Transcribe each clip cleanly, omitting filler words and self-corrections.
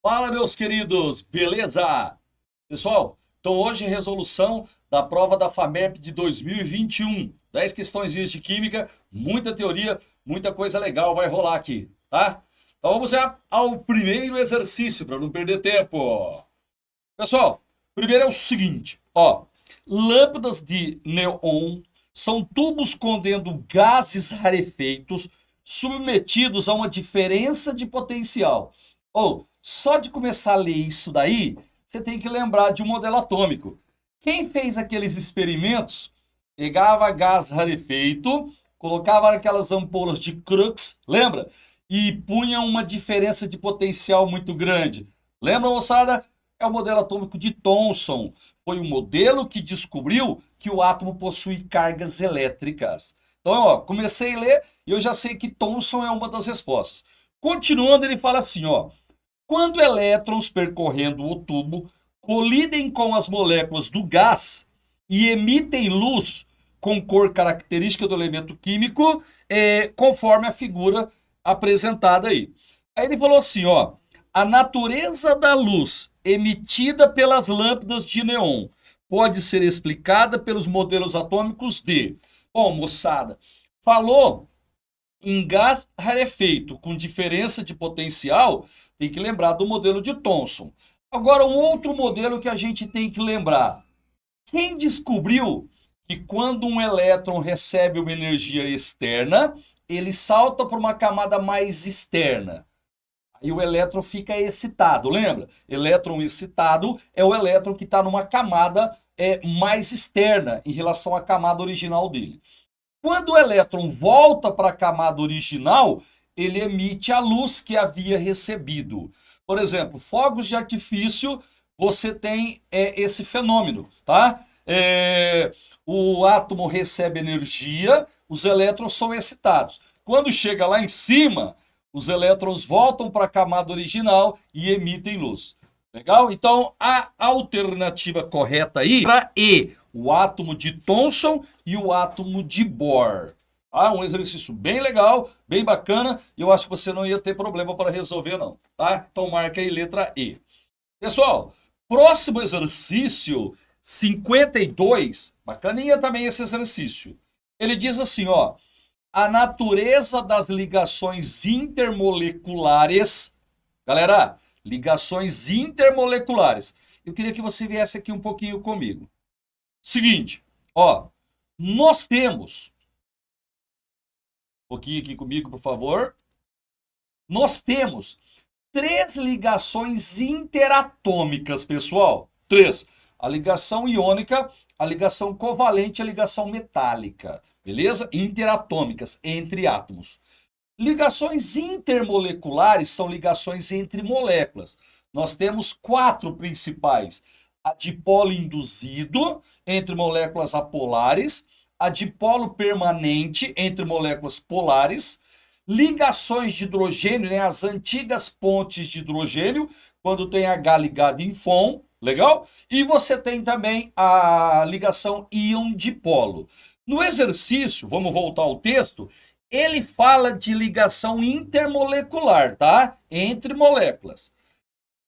Fala, meus queridos, beleza? Pessoal, então hoje resolução da prova da FAMERP de 2021. 10 questões de química, muita teoria, muita coisa legal vai rolar aqui, tá? Então vamos já ao primeiro exercício, para não perder tempo. Pessoal, primeiro é o seguinte, ó. Lâmpadas de neon são tubos contendo gases rarefeitos submetidos a uma diferença de potencial. Ou, só de começar a ler isso daí, você tem que lembrar de um modelo atômico. Quem fez aqueles experimentos, pegava gás rarefeito, colocava aquelas ampolas de Crux, lembra? E punha uma diferença de potencial muito grande. Lembra, moçada? É o modelo atômico de Thomson. Foi o modelo que descobriu que o átomo possui cargas elétricas. Então, ó, comecei a ler e eu já sei que Thomson é uma das respostas. Continuando, ele fala assim, ó. Quando elétrons percorrendo o tubo colidem com as moléculas do gás e emitem luz com cor característica do elemento químico, conforme a figura apresentada aí. Aí ele falou assim, ó, a natureza da luz emitida pelas lâmpadas de neon pode ser explicada pelos modelos atômicos de... Bom, moçada, falou em gás rarefeito com diferença de potencial, tem que lembrar do modelo de Thomson. Agora, um outro modelo que a gente tem que lembrar. Quem descobriu que quando um elétron recebe uma energia externa, ele salta para uma camada mais externa? Aí o elétron fica excitado, lembra? Elétron excitado é o elétron que está numa camada mais externa em relação à camada original dele. Quando o elétron volta para a camada original, ele emite a luz que havia recebido. Por exemplo, fogos de artifício, você tem esse fenômeno, tá? O átomo recebe energia, os elétrons são excitados. Quando chega lá em cima, os elétrons voltam para a camada original e emitem luz. Legal? Então, a alternativa correta aí para E, o átomo de Thomson e o átomo de Bohr. Ah, um exercício bem legal, bem bacana, e eu acho que você não ia ter problema para resolver não, tá? Então marca aí letra E. Pessoal, próximo exercício, 52, bacaninha também esse exercício. Ele diz assim, ó, a natureza das ligações intermoleculares, galera, ligações intermoleculares. Eu queria que você viesse aqui um pouquinho comigo. Seguinte, ó, nós temos, um pouquinho aqui comigo, por favor. Nós temos três ligações interatômicas, pessoal. Três. A ligação iônica, a ligação covalente e a ligação metálica. Beleza? Interatômicas, entre átomos. Ligações intermoleculares são ligações entre moléculas. Nós temos quatro principais. A dipolo induzido entre moléculas apolares, a dipolo permanente entre moléculas polares, ligações de hidrogênio, né, as antigas pontes de hidrogênio, quando tem H ligado em FON, legal? E você tem também a ligação íon-dipolo. No exercício, vamos voltar ao texto, ele fala de ligação intermolecular, tá? Entre moléculas.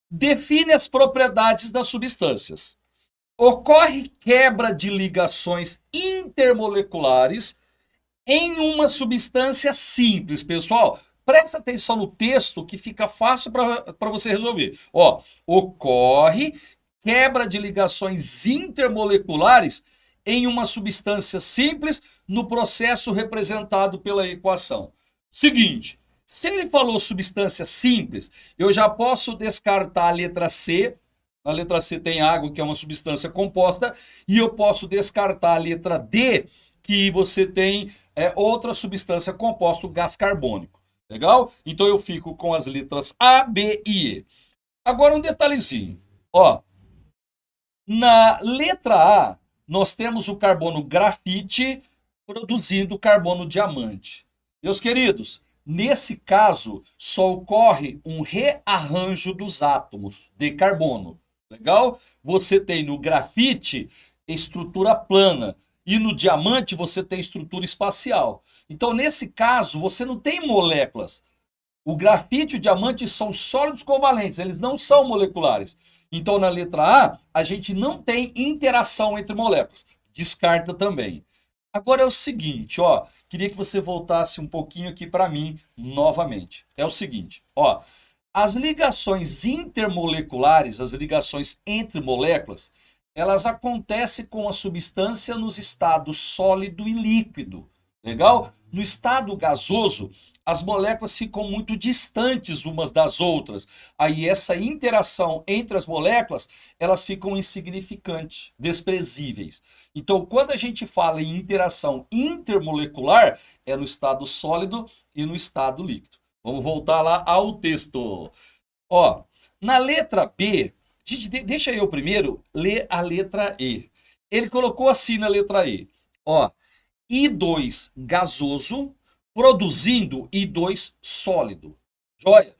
Define as propriedades das substâncias. Ocorre quebra de ligações intermoleculares em uma substância simples, pessoal. Presta atenção no texto que fica fácil para você resolver. Ó, ocorre quebra de ligações intermoleculares em uma substância simples no processo representado pela equação. Seguinte, se ele falou substância simples, eu já posso descartar a letra C. Na letra C tem água, que é uma substância composta, e eu posso descartar a letra D, que você tem outra substância composta, o gás carbônico. Legal? Então eu fico com as letras A, B e E. Agora um detalhezinho. Ó, na letra A, nós temos o carbono grafite produzindo carbono diamante. Meus queridos, nesse caso, só ocorre um rearranjo dos átomos de carbono. Legal? Você tem no grafite estrutura plana e no diamante você tem estrutura espacial. Então, nesse caso, você não tem moléculas. O grafite e o diamante são sólidos covalentes, eles não são moleculares. Então, na letra a gente não tem interação entre moléculas. Descarta também. Agora é o seguinte, ó, queria que você voltasse um pouquinho aqui para mim novamente. É o seguinte, ó, as ligações intermoleculares, as ligações entre moléculas, elas acontecem com a substância nos estados sólido e líquido. Legal? No estado gasoso, as moléculas ficam muito distantes umas das outras. Aí essa interação entre as moléculas, elas ficam insignificantes, desprezíveis. Então, quando a gente fala em interação intermolecular, é no estado sólido e no estado líquido. Vamos voltar lá ao texto. Ó, na letra B, gente, deixa eu primeiro ler a letra E. Ele colocou assim na letra E. Ó, I2 gasoso produzindo I2 sólido. Joia?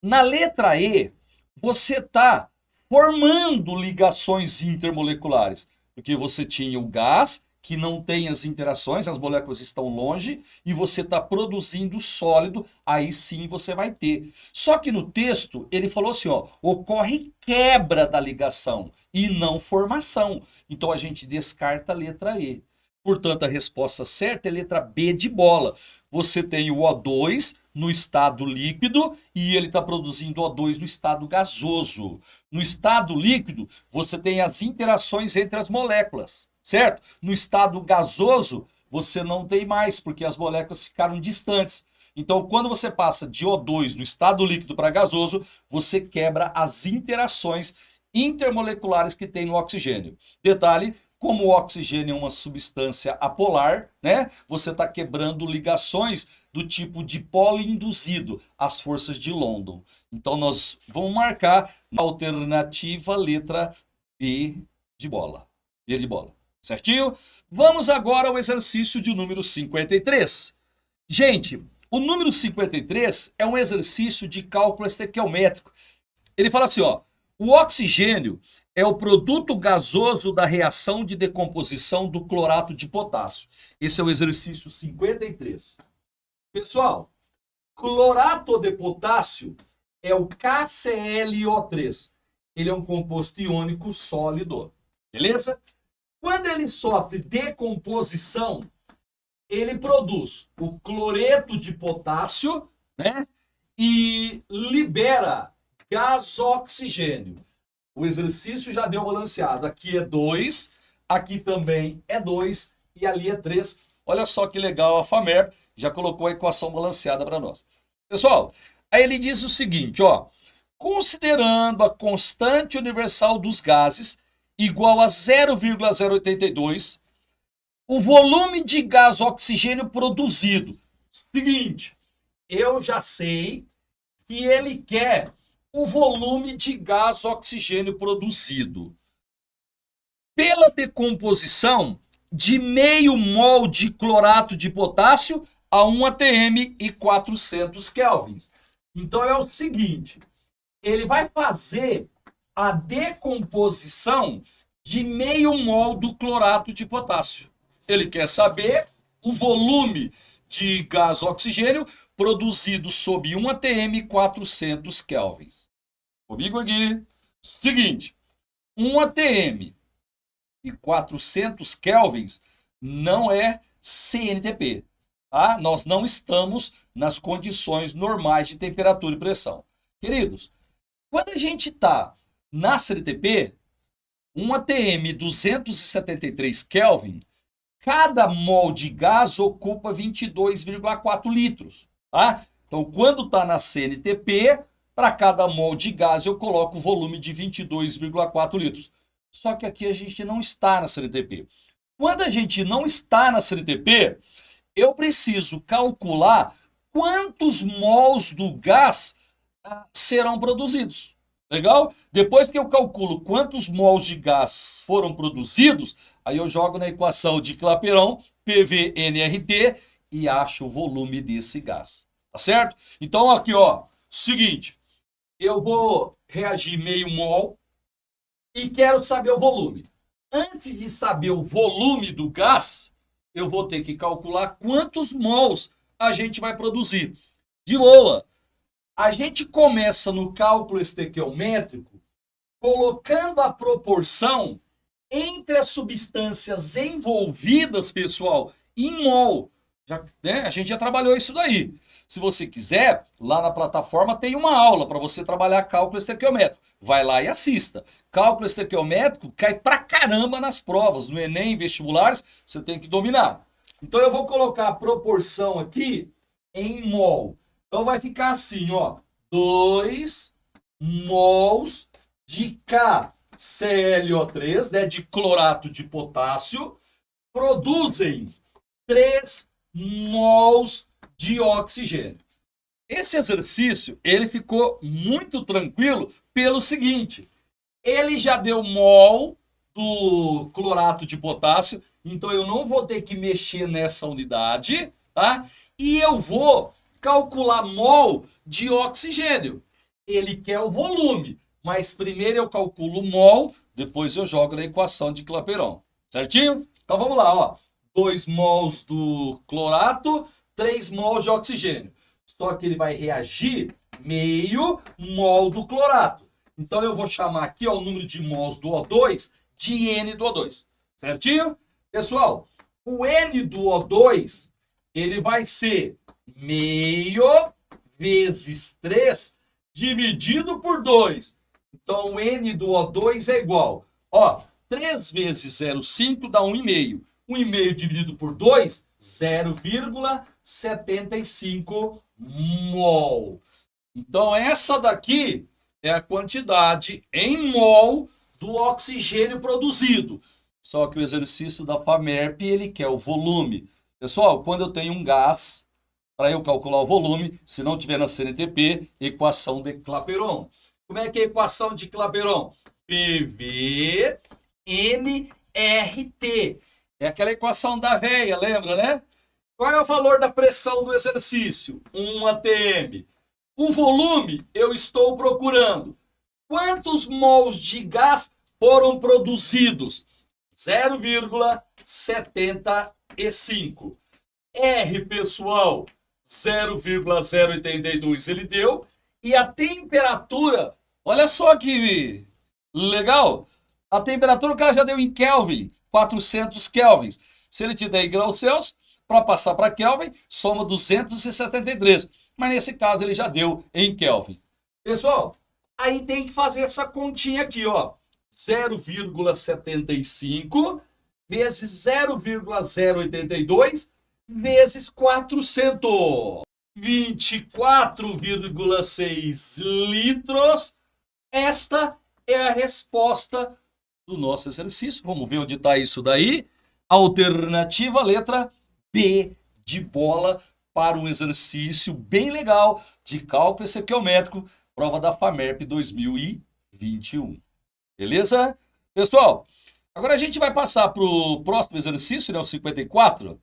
Na letra E, você está formando ligações intermoleculares, porque você tinha o gás, que não tem as interações, as moléculas estão longe, e você está produzindo sólido, aí sim você vai ter. Só que no texto, ele falou assim, ó, ocorre quebra da ligação e não formação. Então a gente descarta a letra E. Portanto, a resposta certa é a letra B de bola. Você tem o O2 no estado líquido e ele está produzindo O2 no estado gasoso. No estado líquido, você tem as interações entre as moléculas, certo? No estado gasoso, você não tem mais, porque as moléculas ficaram distantes. Então, quando você passa de O2 no estado líquido para gasoso, você quebra as interações intermoleculares que tem no oxigênio. Detalhe, como o oxigênio é uma substância apolar, né? Você está quebrando ligações do tipo dipolo induzido, as forças de London. Então, nós vamos marcar a alternativa letra B de bola. B de bola. Certinho? Vamos agora ao exercício de número 53. Gente, o número 53 é um exercício de cálculo estequiométrico. Ele fala assim, ó, o oxigênio é o produto gasoso da reação de decomposição do clorato de potássio. Esse é o exercício 53. Pessoal, clorato de potássio é o KClO3. Ele é um composto iônico sólido. Beleza? Quando ele sofre decomposição, ele produz o cloreto de potássio, né? E libera gás oxigênio. O exercício já deu balanceado. Aqui é 2, aqui também é 2 e ali é 3. Olha só que legal, a FAMERP já colocou a equação balanceada para nós. Pessoal, aí ele diz o seguinte, ó, considerando a constante universal dos gases igual a 0,082, o volume de gás oxigênio produzido. Seguinte, eu já sei que ele quer o volume de gás oxigênio produzido pela decomposição de meio mol de clorato de potássio a 1 atm e 400 kelvins. Então é o seguinte, ele vai fazer a decomposição de meio mol do clorato de potássio. Ele quer saber o volume de gás oxigênio produzido sob 1 atm e 400 kelvins. Comigo aqui. Seguinte, 1 atm e 400 kelvins não é CNTP. Tá? Nós não estamos nas condições normais de temperatura e pressão. Queridos, quando a gente está na CNTP, 1 atm 273 Kelvin, cada mol de gás ocupa 22,4 litros. Tá? Então, quando está na CNTP, para cada mol de gás eu coloco o volume de 22,4 litros. Só que aqui a gente não está na CNTP. Quando a gente não está na CNTP, eu preciso calcular quantos mols do gás serão produzidos. Legal? Depois que eu calculo quantos mols de gás foram produzidos, aí eu jogo na equação de Clapeyron, PV-nRT, e acho o volume desse gás. Tá certo? Então aqui, ó, seguinte, eu vou reagir meio mol e quero saber o volume. Antes de saber o volume do gás, eu vou ter que calcular quantos mols a gente vai produzir. De boa, A gente começa no cálculo estequiométrico colocando a proporção entre as substâncias envolvidas, pessoal, em mol. A gente já trabalhou isso daí. Se você quiser, lá na plataforma tem uma aula para você trabalhar cálculo estequiométrico. Vai lá e assista. Cálculo estequiométrico cai pra caramba nas provas, no Enem, vestibulares, você tem que dominar. Então eu vou colocar a proporção aqui em mol. Então vai ficar assim, ó, 2 mols de KClO3, né, de clorato de potássio, produzem 3 mols de oxigênio. Esse exercício, ele ficou muito tranquilo pelo seguinte, ele já deu mol do clorato de potássio, então eu não vou ter que mexer nessa unidade, tá? E eu vou calcular mol de oxigênio. Ele quer o volume, mas primeiro eu calculo mol, depois eu jogo na equação de Clapeyron. Certinho? Então vamos lá, ó. 2 mols do clorato, 3 mols de oxigênio. Só que ele vai reagir meio mol do clorato. Então eu vou chamar aqui, ó, o número de mols do O2 de N do O2. Certinho? Pessoal, o N do O2, ele vai ser meio vezes 3 dividido por 2. Então, o N do O2 é igual. Ó, 3 vezes 0,5 dá 1,5. 1,5 dividido por 2, 0,75 mol. Então, essa daqui é a quantidade em mol do oxigênio produzido. Só que o exercício da FAMERP, ele quer o volume. Pessoal, quando eu tenho um gás, para eu calcular o volume, se não tiver na CNTP, equação de Clapeyron. Como é que é a equação de Clapeyron? PV nRT. É aquela equação da veia, lembra, né? Qual é o valor da pressão do exercício? 1 atm. O volume eu estou procurando. Quantos mols de gás foram produzidos? 0,75. R, pessoal, 0,082 ele deu. E a temperatura, olha só que legal. A temperatura o cara já deu em Kelvin, 400 kelvins. Se ele te der em graus Celsius, para passar para Kelvin, soma 273. Mas nesse caso ele já deu em Kelvin. Pessoal, aí tem que fazer essa continha aqui, ó. 0,75 vezes 0,082 vezes 400. 24,6 litros. Esta é a resposta do nosso exercício. Vamos ver onde está isso daí. Alternativa, letra B de bola, para um exercício bem legal de cálculo estequiométrico, prova da FAMERP 2021. Beleza? Pessoal, agora a gente vai passar para o próximo exercício, né, o 54.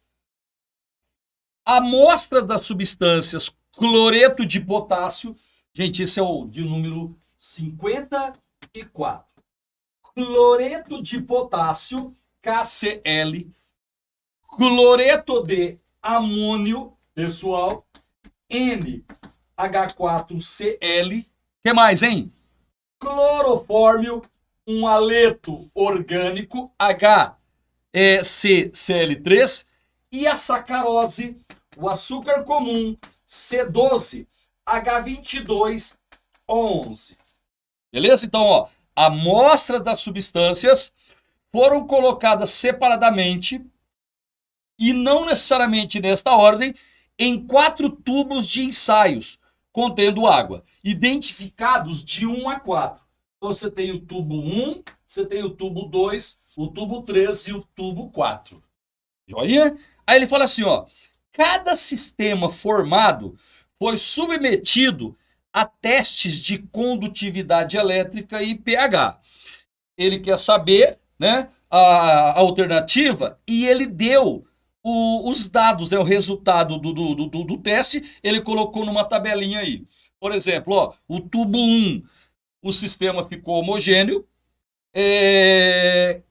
Amostras das substâncias cloreto de potássio. Gente, esse é o de número 54. Cloreto de potássio, KCl. Cloreto de amônio, pessoal. NH4Cl. Que mais, hein? Clorofórmio, um haleto orgânico, HCCl3. E a sacarose, o açúcar comum, C12, H22O11. Beleza? Então, ó, amostras das substâncias foram colocadas separadamente e não necessariamente nesta ordem em 4 tubos de ensaios contendo água, identificados de 1 a 4. Então, você tem o tubo 1, você tem o tubo 2, o tubo 3 e o tubo 4. Joinha? Aí ele fala assim, ó, cada sistema formado foi submetido a testes de condutividade elétrica e pH. Ele quer saber, né, a alternativa e ele deu os dados, né, o resultado do teste, ele colocou numa tabelinha aí. Por exemplo, ó, o tubo 1, o sistema ficou homogêneo,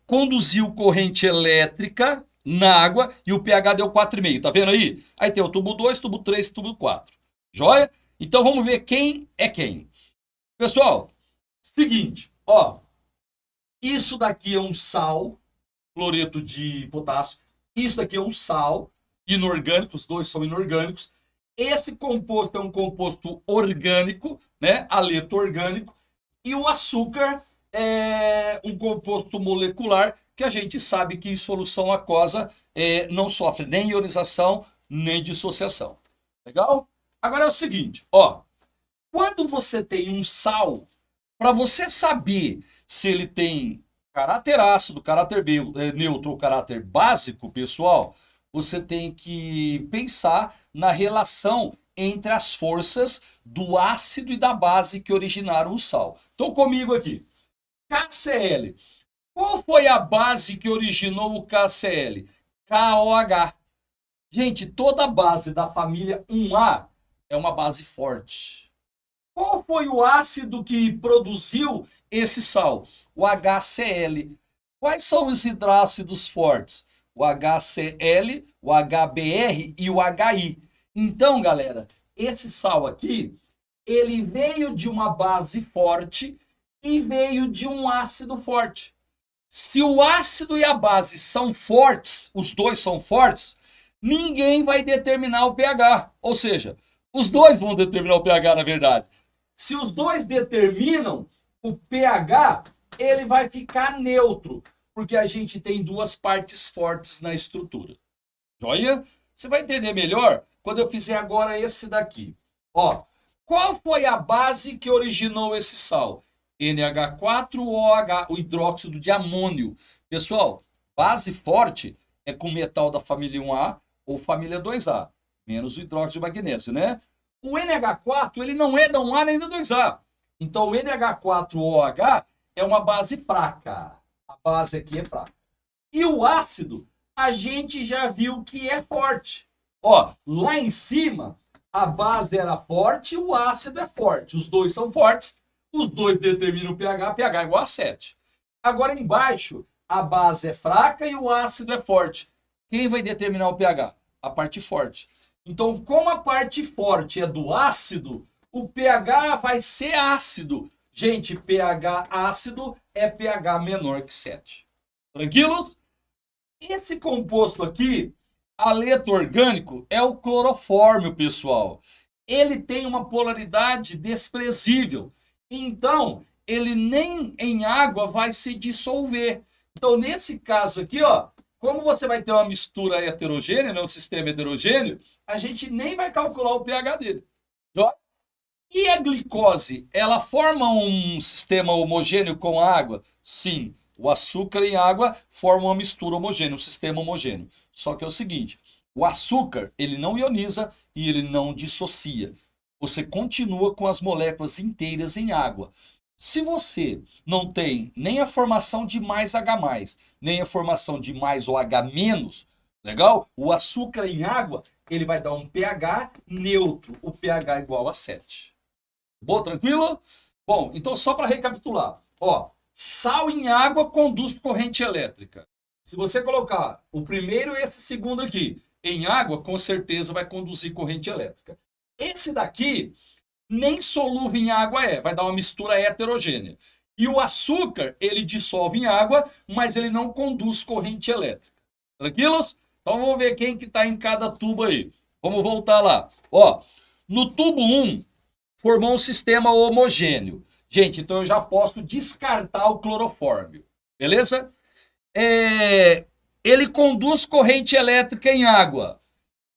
conduziu corrente elétrica na água e o pH deu 4,5. Tá vendo aí? Aí tem o tubo 2, tubo 3 e tubo 4. Joia? Então vamos ver quem é quem. Pessoal, seguinte, ó, isso daqui é um sal, cloreto de potássio. Isso daqui é um sal inorgânico, os dois são inorgânicos. Esse composto é um composto orgânico, né? Haleto orgânico. E o açúcar é um composto molecular que a gente sabe que em solução aquosa não sofre nem ionização, nem dissociação. Legal? Agora é o seguinte, ó. Quando você tem um sal, para você saber se ele tem caráter ácido, caráter neutro ou caráter básico, pessoal, você tem que pensar na relação entre as forças do ácido e da base que originaram o sal. Então, comigo aqui. KCl. Qual foi a base que originou o KCl? KOH. Gente, toda base da família 1A é uma base forte. Qual foi o ácido que produziu esse sal? O HCl. Quais são os hidrácidos fortes? O HCl, o HBr e o HI. Então, galera, esse sal aqui, ele veio de uma base forte e veio de um ácido forte. Se o ácido e a base são fortes, os dois são fortes, ninguém vai determinar o pH. Ou seja, os dois vão determinar o pH, na verdade. Se os dois determinam o pH, ele vai ficar neutro, porque a gente tem duas partes fortes na estrutura. Joia? Você vai entender melhor quando eu fizer agora esse daqui. Ó, qual foi a base que originou esse sal? NH4OH, o hidróxido de amônio. Pessoal, base forte é com metal da família 1A ou família 2A, menos o hidróxido de magnésio, né? O NH4, ele não é da 1A nem da 2A. Então, o NH4OH é uma base fraca. A base aqui é fraca. E o ácido, a gente já viu que é forte. Ó, lá em cima, a base era forte e o ácido é forte. Os dois são fortes, os dois determinam o pH, pH igual a 7. Agora, embaixo, a base é fraca e o ácido é forte. Quem vai determinar o pH? A parte forte. Então, como a parte forte é do ácido, o pH vai ser ácido. Gente, pH ácido é pH menor que 7. Tranquilos? Esse composto aqui, haleto orgânico, é o clorofórmio, pessoal. Ele tem uma polaridade desprezível. Então, ele nem em água vai se dissolver. Então, nesse caso aqui, ó, como você vai ter uma mistura heterogênea, né, um sistema heterogêneo, a gente nem vai calcular o pH dele. E a glicose, ela forma um sistema homogêneo com a água? Sim. O açúcar e a água formam uma mistura homogênea, um sistema homogêneo. Só que é o seguinte, o açúcar, ele não ioniza e ele não dissocia. Você continua com as moléculas inteiras em água. Se você não tem nem a formação de mais H+, nem a formação de mais OH-, legal? O açúcar em água, ele vai dar um pH neutro, o pH igual a 7. Boa, tranquilo? Bom, então só para recapitular. Ó, sal em água conduz corrente elétrica. Se você colocar o primeiro e esse segundo aqui em água, com certeza vai conduzir corrente elétrica. Esse daqui, nem solúvel em água vai dar uma mistura heterogênea. E o açúcar, ele dissolve em água, mas ele não conduz corrente elétrica. Tranquilos? Então vamos ver quem que está em cada tubo aí. Vamos voltar lá. Ó, no tubo 1, formou um sistema homogêneo. Gente, então eu já posso descartar o clorofórmio. Beleza? Ele conduz corrente elétrica em água.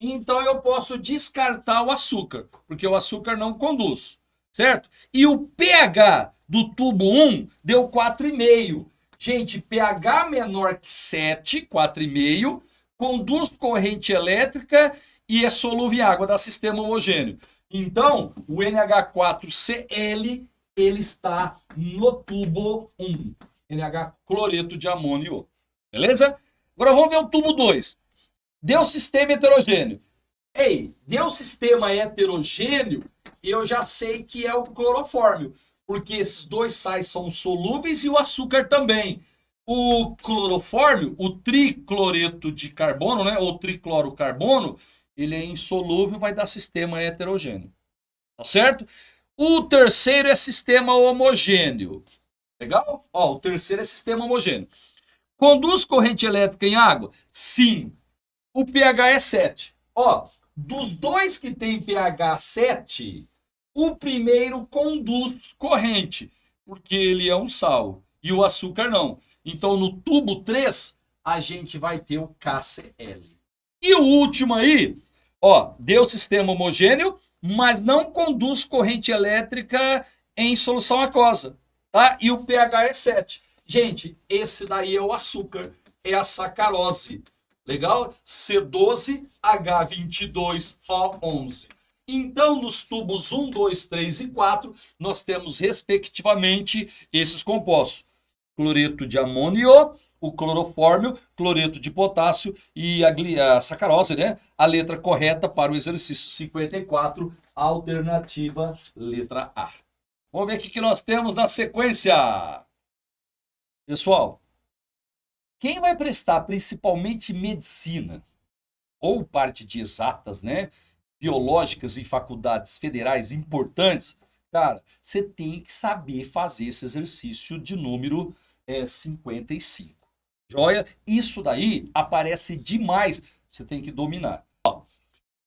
Então eu posso descartar o açúcar, porque o açúcar não conduz, certo? E o pH do tubo 1 deu 4,5. Gente, pH menor que 7, 4,5, conduz corrente elétrica e é solúvel em água, dá sistema homogêneo. Então, o NH4Cl, ele está no tubo 1. NH cloreto de amônio. Beleza? Agora vamos ver o tubo 2. Deu sistema heterogêneo. Ei, deu sistema heterogêneo, eu já sei que é o clorofórmio, porque esses dois sais são solúveis e o açúcar também. O clorofórmio, o tricloreto de carbono, né, ou triclorocarbono, ele é insolúvel, vai dar sistema heterogêneo. tá certo? O terceiro é sistema homogêneo. Legal? Ó, o terceiro é sistema homogêneo. Conduz corrente elétrica em água? Sim. O pH é 7. Ó, dos dois que tem pH 7, o primeiro conduz corrente, porque ele é um sal, e o açúcar não. Então, no tubo 3, a gente vai ter o KCl. E o último aí, ó, deu sistema homogêneo, mas não conduz corrente elétrica em solução aquosa, tá? E o pH é 7. Gente, esse daí é o açúcar, é a sacarose. Legal? C12H22O11. Então, nos tubos 1, 2, 3 e 4, nós temos, respectivamente, esses compostos. Cloreto de amônio, o clorofórmio, cloreto de potássio e a sacarose, né? A letra correta para o exercício 54, alternativa letra A. Vamos ver o que nós temos na sequência. Pessoal, quem vai prestar principalmente medicina ou parte de exatas, né? Biológicas em faculdades federais importantes, cara, você tem que saber fazer esse exercício de número 55. Joia? Isso daí aparece demais, você tem que dominar. Ó,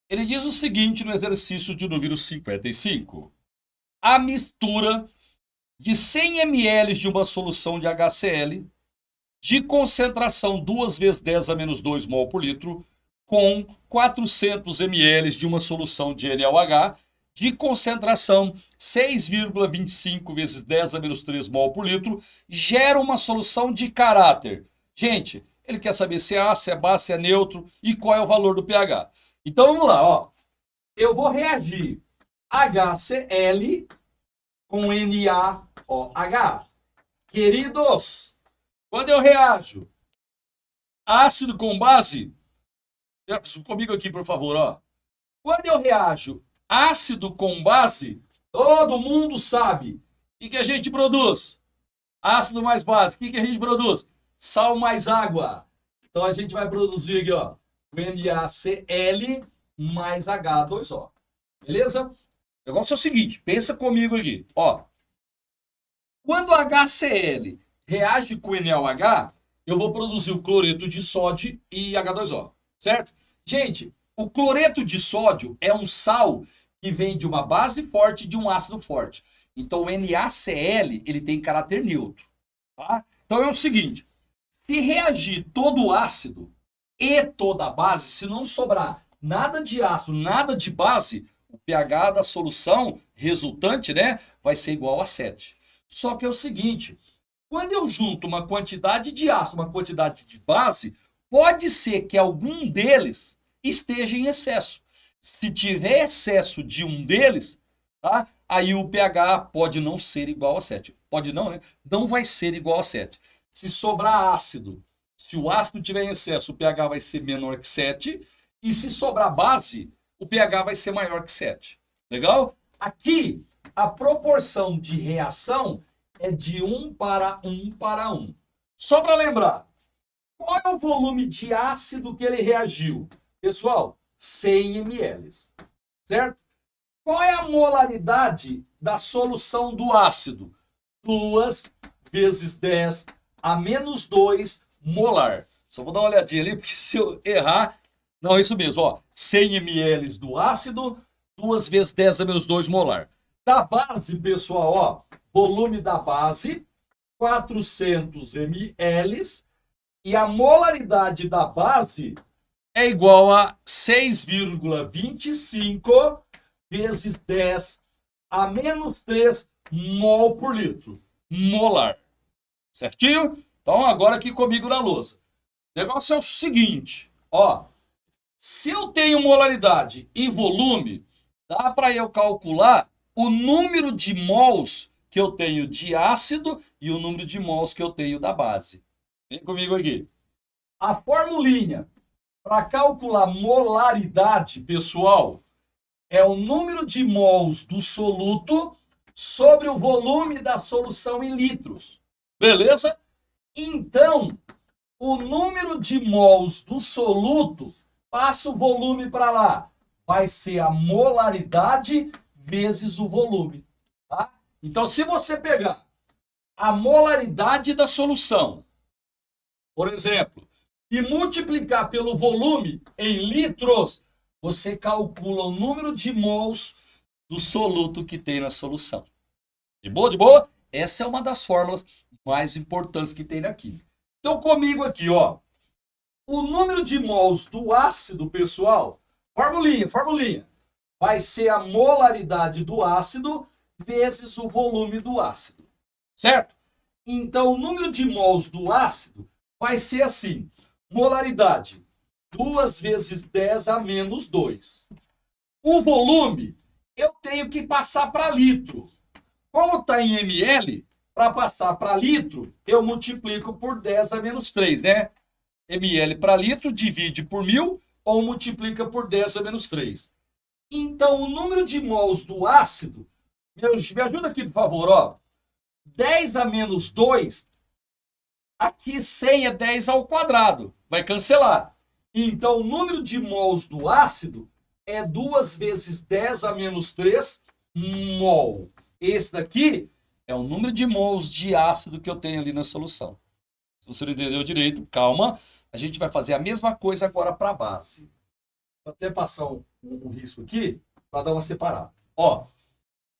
ele diz o seguinte no exercício de número 55. A mistura de 100 ml de uma solução de HCl de concentração 2 vezes 10 a menos 2 mol por litro com 400 ml de uma solução de NaOH de concentração 6,25 vezes 10 a menos 3 mol por litro gera uma solução de caráter. Gente, ele quer saber se é ácido, se é base, se é neutro e qual é o valor do pH. Então vamos lá, ó. Eu vou reagir HCl com NaOH. Queridos, quando eu reajo ácido com base, comigo aqui, por favor, ó. Quando eu reajo ácido com base, todo mundo sabe. O que a gente produz? Ácido mais base. O que a gente produz? Sal mais água. Então a gente vai produzir aqui, ó, o NaCl mais H2O. Beleza? O negócio é o seguinte, pensa comigo aqui, ó. Quando o HCl reage com o NaOH, eu vou produzir o cloreto de sódio e H2O, certo? Gente, o cloreto de sódio é um sal que vem de uma base forte e de um ácido forte. Então, o NaCl, ele tem caráter neutro, tá? Então, é o seguinte, se reagir todo o ácido e toda a base, se não sobrar nada de ácido, nada de base, o pH da solução resultante, né, vai ser igual a 7. Só que é o seguinte, quando eu junto uma quantidade de ácido, uma quantidade de base, pode ser que algum deles esteja em excesso. Se tiver excesso de um deles, tá? Aí o pH pode não ser igual a 7. Pode não, né? Não vai ser igual a 7. Se sobrar ácido, se o ácido tiver em excesso, o pH vai ser menor que 7. E se sobrar base, o pH vai ser maior que 7. Legal? Aqui, a proporção de reação é de 1 para 1 para 1. Só para lembrar, qual é o volume de ácido que ele reagiu? Pessoal, 100 ml, certo? Qual é a molaridade da solução do ácido? 2 vezes 10 a menos 2 molar. Só vou dar uma olhadinha ali, porque se eu errar... Não, é isso mesmo, ó. 100 ml do ácido, 2 vezes 10 a menos 2 molar. Da base, pessoal, ó, volume da base, 400 ml, e a molaridade da base é igual a 6,25 vezes 10 a menos 3 mol por litro. Molar. Certinho? Então, agora aqui comigo na lousa. O negócio é o seguinte, ó. Se eu tenho molaridade e volume, dá para eu calcular o número de mols que eu tenho de ácido e o número de mols que eu tenho da base. Vem comigo aqui. A formulinha para calcular molaridade, pessoal, é o número de mols do soluto sobre o volume da solução em litros. Beleza? Então, o número de mols do soluto, passa o volume para lá, vai ser a molaridade vezes o volume. Tá? Então, se você pegar a molaridade da solução, por exemplo, e multiplicar pelo volume em litros, você calcula o número de mols do soluto que tem na solução. De boa, de boa? Essa é uma das fórmulas mais importantes que tem na química. Então, comigo aqui, ó, o número de mols do ácido, pessoal, formulinha, vai ser a molaridade do ácido vezes o volume do ácido, certo? Então, o número de mols do ácido vai ser assim, molaridade, 2 vezes 10 a menos 2. O volume, eu tenho que passar para litro. Como está em ml, para passar para litro, eu multiplico por 10 a menos 3, né? ml para litro, divide por 1000 ou multiplica por 10 a menos 3. Então, o número de mols do ácido, me ajuda aqui, por favor, ó. 10 a menos 2, aqui 100 é 10 ao quadrado, vai cancelar. Então, o número de mols do ácido é 2 vezes 10 a menos 3 mol. Esse daqui é o número de mols de ácido que eu tenho ali na solução. Se você não entendeu direito, calma. A gente vai fazer a mesma coisa agora para a base. Vou até passar um risco aqui para dar uma separada. Ó,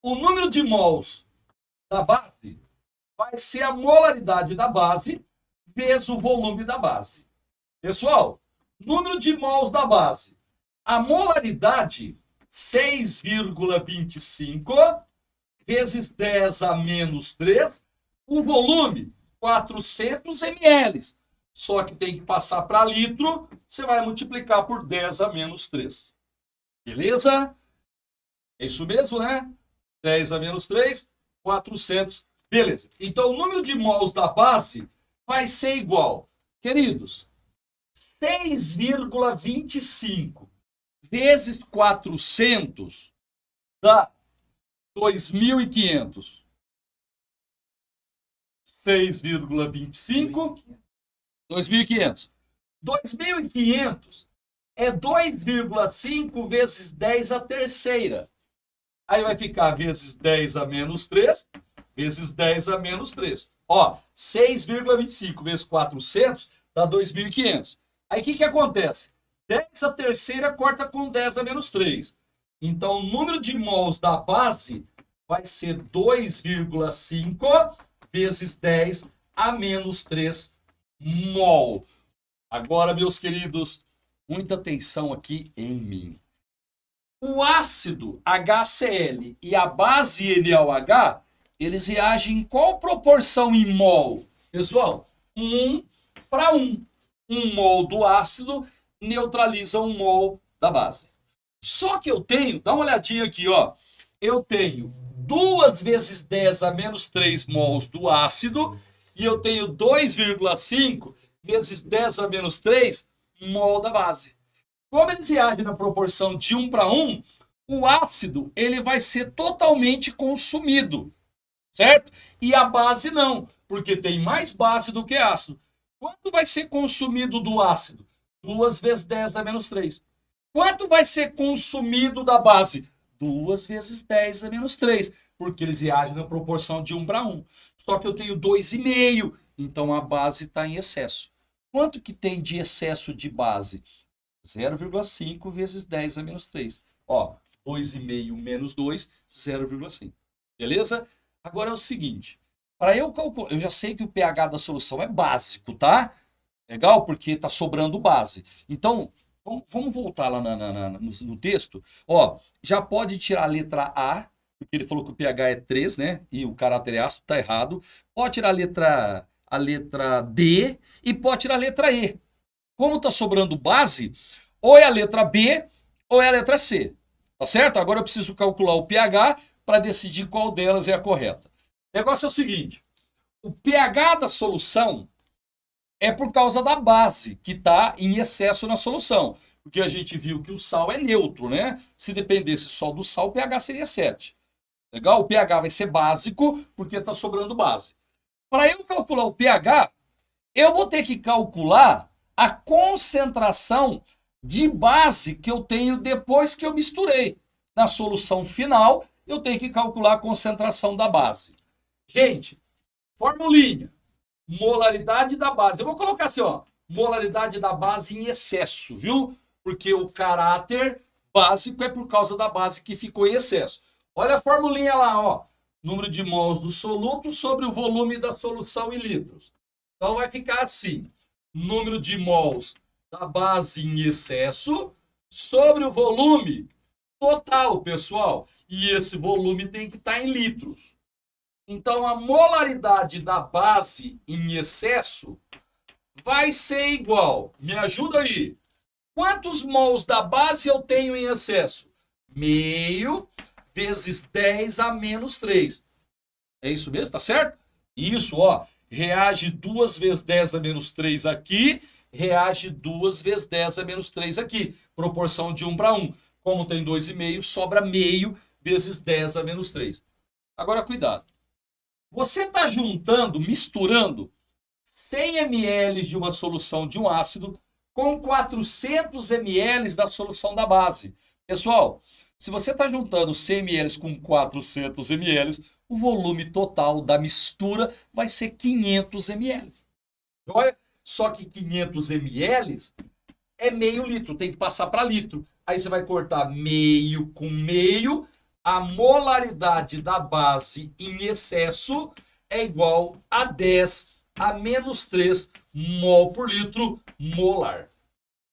o número de mols da base vai ser a molaridade da base vezes o volume da base. Pessoal, número de mols da base. A molaridade, 6,25 vezes 10 a menos 3. O volume, 400 ml. Só que tem que passar para litro, você vai multiplicar por 10 a menos 3. Beleza? É isso mesmo, né? 10 a menos 3, 400. Beleza. Então, o número de mols da base vai ser igual, queridos, 6,25 vezes 400 dá 2.500. 6,25, 2.500. 2.500 é 2,5 vezes 10 a terceira. Aí vai ficar vezes 10 a menos 3, vezes 10 a menos 3. Ó, 6,25 vezes 400 dá 2.500. Aí o que acontece? 10 a terceira corta com 10 a menos 3. Então, o número de mols da base vai ser 2,5 vezes 10 a menos 3 mol. Agora, meus queridos, muita atenção aqui em mim. O ácido HCl e a base NaOH, eles reagem em qual proporção em mol? Pessoal, 1 para 1. 1 mol do ácido neutraliza 1 mol da base. Só que eu tenho, dá uma olhadinha aqui, ó. Eu tenho 2 vezes 10 a menos 3 mols do ácido e eu tenho 2,5 vezes 10 a menos 3 mol da base. Como eles reagem na proporção de 1 para 1, o ácido ele vai ser totalmente consumido, certo? E a base não, porque tem mais base do que ácido. Quanto vai ser consumido do ácido? 2 vezes 10 a menos 3. Quanto vai ser consumido da base? 2 vezes 10 a menos 3, porque eles reagem na proporção de 1 para 1. Só que eu tenho 2,5, então a base está em excesso. Quanto que tem de excesso de base? 0,5 vezes 10 a menos 3. Ó, 2,5 menos 2, 0,5. Beleza? Agora é o seguinte, para eu calcular, eu já sei que o pH da solução é básico, tá? Legal? Porque está sobrando base. Então, vamos voltar lá no texto. Ó, já pode tirar a letra A, porque ele falou que o pH é 3, né? E o caráter é ácido, está errado. Pode tirar a letra D e pode tirar a letra E. Como está sobrando base, ou é a letra B ou é a letra C. Tá certo? Agora eu preciso calcular o pH para decidir qual delas é a correta. O negócio é o seguinte, o pH da solução é por causa da base, que está em excesso na solução. Porque a gente viu que o sal é neutro, né? Se dependesse só do sal, o pH seria 7. Legal? O pH vai ser básico, porque está sobrando base. Para eu calcular o pH, eu vou ter que calcular a concentração de base que eu tenho depois que eu misturei. Na solução final, eu tenho que calcular a concentração da base. Gente, formulinha, molaridade da base. Eu vou colocar assim, ó, molaridade da base em excesso, viu? Porque o caráter básico é por causa da base que ficou em excesso. Olha a formulinha lá, ó. Número de mols do soluto sobre o volume da solução em litros. Então vai ficar assim, número de mols da base em excesso sobre o volume total, pessoal. E esse volume tem que estar em litros. Então, a molaridade da base em excesso vai ser igual. Me ajuda aí. Quantos mols da base eu tenho em excesso? Meio vezes 10 a menos 3. É isso mesmo? Tá certo? Isso, ó. Reage 2 vezes 10 a menos 3 aqui. Reage 2 vezes 10 a menos 3 aqui. Proporção de 1 para 1. Como tem 2,5, sobra meio vezes 10 a menos 3. Agora, cuidado. Você está juntando, misturando 100 ml de uma solução de um ácido com 400 ml da solução da base. Pessoal, se você está juntando 100 ml com 400 ml, o volume total da mistura vai ser 500 ml. Olha, só que 500 ml é meio litro, tem que passar para litro. Aí você vai cortar meio com meio. A molaridade da base em excesso é igual a 10 a menos 3 mol por litro molar.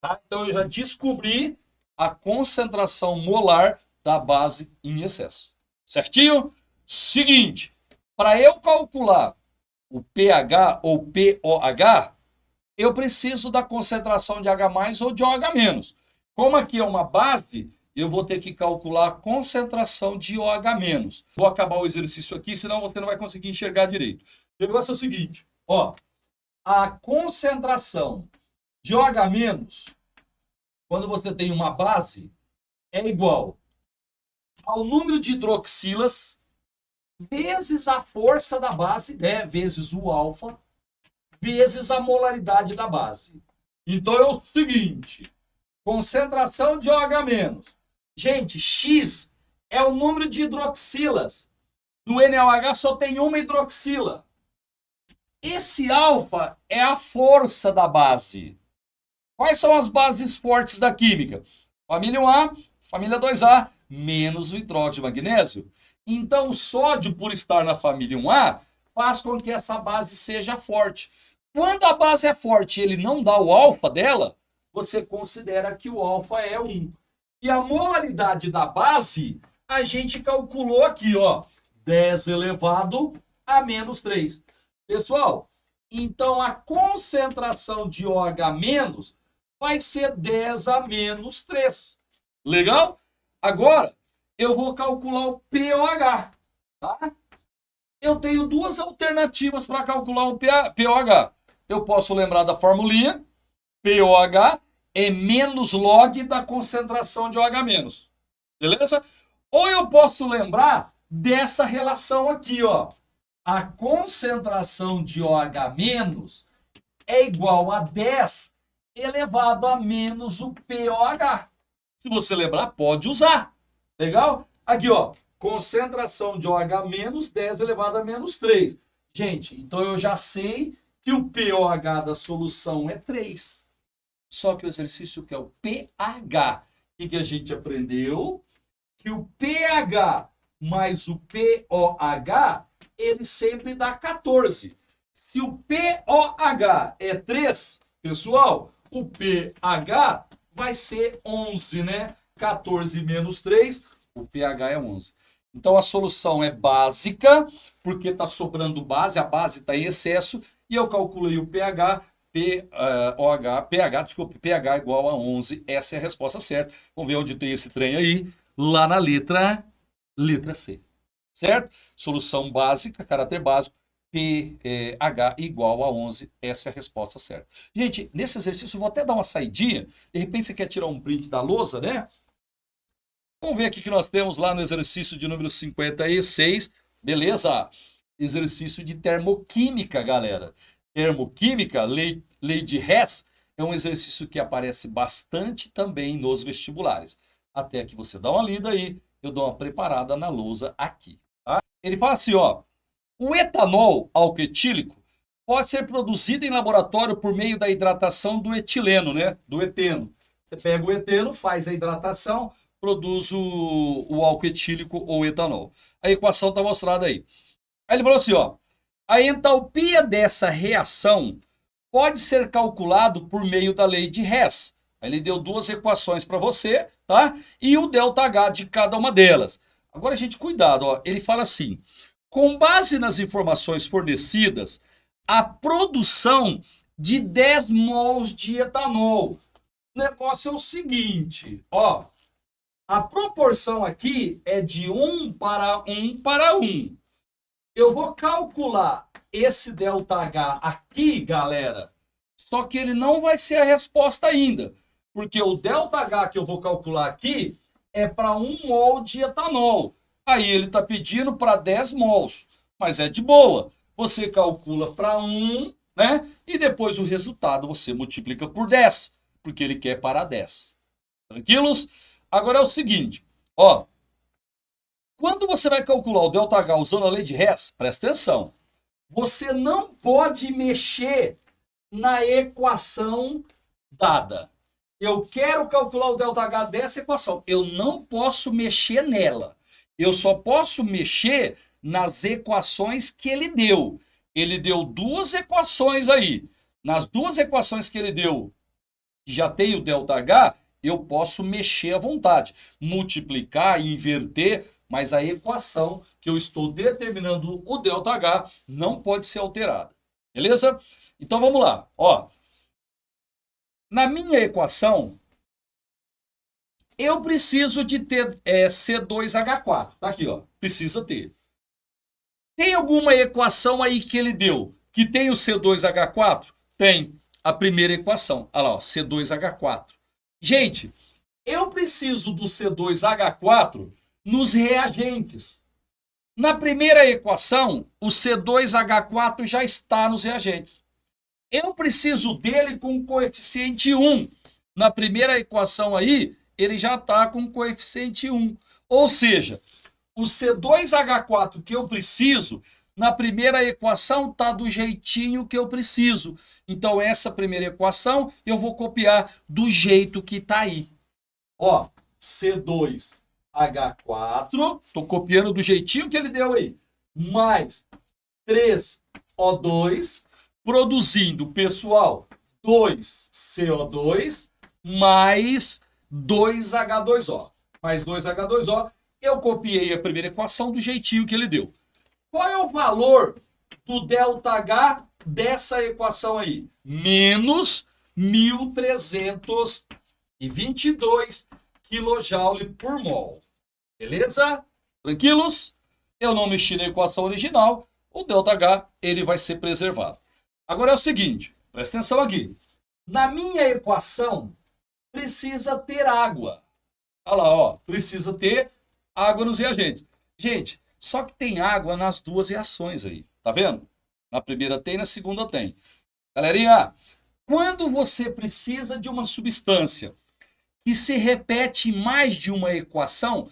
Tá? Então, eu já descobri a concentração molar da base em excesso. Certinho? Seguinte, para eu calcular o pH ou pOH, eu preciso da concentração de H+ ou de OH-. Como aqui é uma base, eu vou ter que calcular a concentração de OH-. Vou acabar o exercício aqui, senão você não vai conseguir enxergar direito. O negócio é o seguinte, ó, a concentração de OH-, quando você tem uma base, é igual ao número de hidroxilas vezes a força da base, né, vezes o alfa, vezes a molaridade da base. Então é o seguinte, concentração de OH-. Gente, X é o número de hidroxilas. Do NaOH só tem uma hidroxila. Esse alfa é a força da base. Quais são as bases fortes da química? Família 1A, família 2A, menos o hidróxido de magnésio. Então, o sódio, por estar na família 1A, faz com que essa base seja forte. Quando a base é forte e ele não dá o alfa dela, você considera que o alfa é 1. E a molaridade da base, a gente calculou aqui, ó, 10 elevado a menos 3. Pessoal, então a concentração de OH- vai ser 10 a menos 3. Legal? Agora, eu vou calcular o pOH, tá? Eu tenho duas alternativas para calcular o pOH. Eu posso lembrar da formulinha, pOH é menos log da concentração de OH-. Beleza? Ou eu posso lembrar dessa relação aqui, ó. A concentração de OH- é igual a 10 elevado a menos o pOH. Se você lembrar, pode usar. Legal? Aqui, ó. Concentração de OH- 10 elevado a menos 3. Gente, então eu já sei que o pOH da solução é 3. Só que o exercício que é o pH. O que a gente aprendeu? Que o pH mais o pOH, ele sempre dá 14. Se o pOH é 3, pessoal, o pH vai ser 11, né? 14 menos 3, o pH é 11. Então, a solução é básica, porque está sobrando base, a base está em excesso, e eu calculei o pH, pH igual a 11, essa é a resposta certa. Vamos ver onde tem esse trem aí, lá na letra C, certo? Solução básica, caráter básico, pH igual a 11, essa é a resposta certa. Gente, nesse exercício eu vou até dar uma saidinha, de repente você quer tirar um print da lousa, né? Vamos ver aqui que nós temos lá no exercício de número 56, beleza? Exercício de termoquímica, galera. Termoquímica, lei de Hess, é um exercício que aparece bastante também nos vestibulares. Até que você dá uma lida aí, eu dou uma preparada na lousa aqui. Tá? Ele fala assim, ó, o etanol alquetílico pode ser produzido em laboratório por meio da hidratação do etileno, né? Do eteno. Você pega o eteno, faz a hidratação, produz o álcool etílico ou etanol. A equação está mostrada aí. Aí ele falou assim, ó, a entalpia dessa reação pode ser calculado por meio da lei de Hess. Aí ele deu duas equações para você, tá? E o ΔH de cada uma delas. Agora, gente, cuidado, ó. Ele fala assim, com base nas informações fornecidas, a produção de 10 mols de etanol. O negócio é o seguinte, ó, a proporção aqui é de 1 para 1 para 1. Eu vou calcular esse ΔH aqui, galera, só que ele não vai ser a resposta ainda, porque o ΔH que eu vou calcular aqui é para 1 mol de etanol. Aí ele está pedindo para 10 mols, mas é de boa. Você calcula para 1, né? E depois o resultado você multiplica por 10, porque ele quer para 10. Tranquilos? Agora é o seguinte, ó. Quando você vai calcular o ΔH usando a lei de Hess, presta atenção. Você não pode mexer na equação dada. Eu quero calcular o ΔH dessa equação. Eu não posso mexer nela. Eu só posso mexer nas equações que ele deu. Ele deu duas equações aí. Nas duas equações que ele deu, já tem o ΔH, eu posso mexer à vontade. Multiplicar, inverter, mas a equação que eu estou determinando o ΔH não pode ser alterada. Beleza? Então vamos lá. Ó, na minha equação, eu preciso de ter C2H4. Tá aqui, ó. Precisa ter. Tem alguma equação aí que ele deu que tem o C2H4? Tem. A primeira equação. Olha lá, ó, C2H4. Gente, eu preciso do C2H4 nos reagentes. Na primeira equação, o C2H4 já está nos reagentes. Eu preciso dele com coeficiente 1. Na primeira equação aí, ele já está com coeficiente 1. Ou seja, o C2H4 que eu preciso, na primeira equação está do jeitinho que eu preciso. Então, essa primeira equação eu vou copiar do jeito que está aí. Ó, C2H4, estou copiando do jeitinho que ele deu aí, mais 3O2, produzindo, pessoal, 2CO2 mais 2H2O. Mais 2H2O, eu copiei a primeira equação do jeitinho que ele deu. Qual é o valor do ΔH dessa equação aí? Menos 1.322 kJ por mol. Beleza? Tranquilos? Eu não mexi na equação original, o ΔH ele vai ser preservado. Agora é o seguinte, presta atenção aqui. Na minha equação, precisa ter água. Olha lá, ó, precisa ter água nos reagentes. Gente, só que tem água nas duas reações aí, tá vendo? Na primeira tem, na segunda tem. Galerinha, quando você precisa de uma substância que se repete mais de uma equação,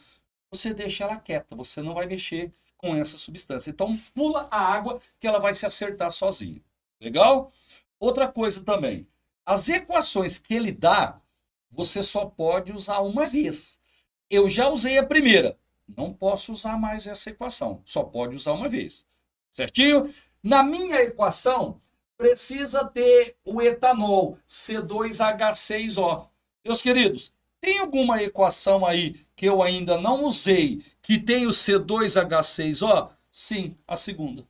você deixa ela quieta, você não vai mexer com essa substância. Então, pula a água que ela vai se acertar sozinha. Legal? Outra coisa também, as equações que ele dá, você só pode usar uma vez. Eu já usei a primeira, não posso usar mais essa equação, só pode usar uma vez. Certinho? Na minha equação, precisa ter o etanol, C2H6O. Meus queridos, tem alguma equação aí que eu ainda não usei que tem o C2H6O? Sim, a segunda.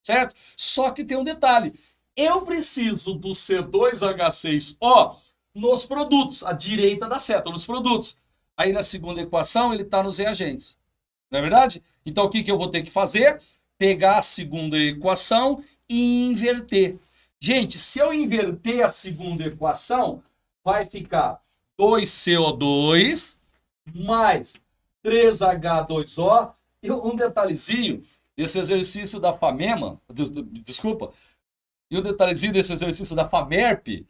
Certo? Só que tem um detalhe. Eu preciso do C2H6O nos produtos, à direita da seta, nos produtos. Aí na segunda equação ele está nos reagentes. Não é verdade? Então o que eu vou ter que fazer? Pegar a segunda equação e inverter. Gente, se eu inverter a segunda equação, vai ficar 2CO2 mais 3H2O. E um detalhezinho, esse exercício da FAMEMA, desculpa, e o detalhezinho desse exercício da FAMERP,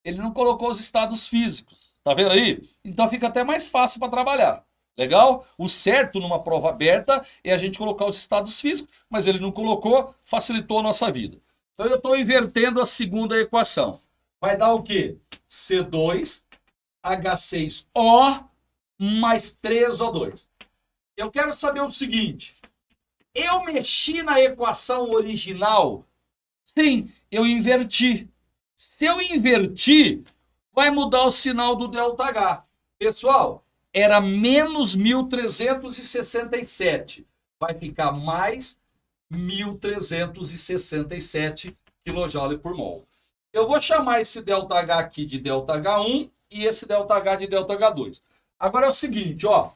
ele não colocou os estados físicos. Tá vendo aí? Então fica até mais fácil para trabalhar. Legal? O certo numa prova aberta é a gente colocar os estados físicos, mas ele não colocou, facilitou a nossa vida. Então eu estou invertendo a segunda equação. Vai dar o quê? C2H6O mais 3O2. Eu quero saber o seguinte. Eu mexi na equação original? Sim, eu inverti. Se eu invertir, vai mudar o sinal do ΔH. Pessoal, era menos 1.367. Vai ficar mais 1.367 kJ por mol. Eu vou chamar esse ΔH aqui de ΔH1 e esse ΔH de ΔH2. Agora é o seguinte, ó.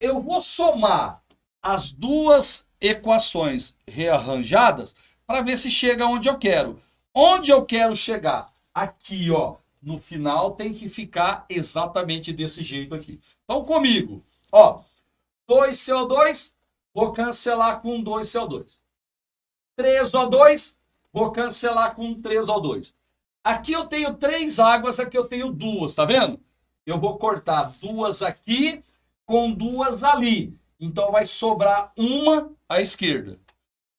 Eu vou somar as duas equações rearranjadas para ver se chega onde eu quero. Onde eu quero chegar? Aqui, ó. No final tem que ficar exatamente desse jeito aqui. Então, comigo, ó. 2CO2, vou cancelar com 2CO2. 3O2, vou cancelar com 3O2. Aqui eu tenho 3 águas, aqui eu tenho 2, tá vendo? Eu vou cortar 2 aqui com 2 ali. Então vai sobrar uma à esquerda.